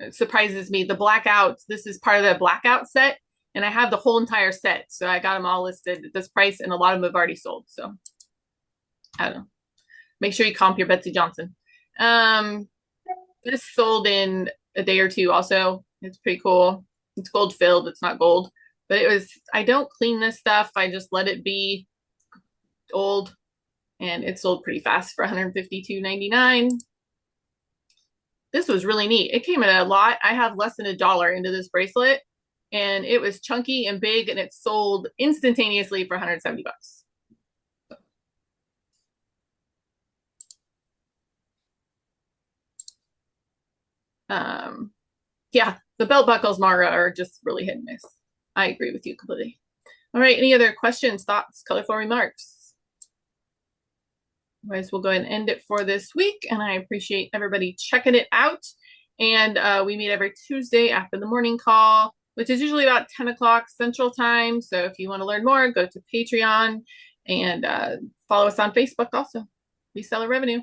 it surprises me. The blackouts, this is part of the blackout set, and I have the whole entire set. So I got them all listed at this price, and a lot of them have already sold. So I don't know. Make sure you comp your Betsy Johnson. This sold in a day or two also. It's pretty cool. It's gold filled. It's not gold, but it was, I don't clean this stuff. I just let it be old, and it sold pretty fast for $152.99. This was really neat. It came in a lot. I have less than $1 into this bracelet, and it was chunky and big, and it sold instantaneously for 170 bucks. Yeah, the belt buckles, Mara, are just really hit and miss. I agree with you completely. All right, any other questions, thoughts, colorful remarks? Otherwise, we'll go ahead and end it for this week, and I appreciate everybody checking it out. And we meet every Tuesday after the morning call, which is usually about 10 o'clock Central Time. So if you want to learn more, go to Patreon and follow us on Facebook also, Reseller Revenue.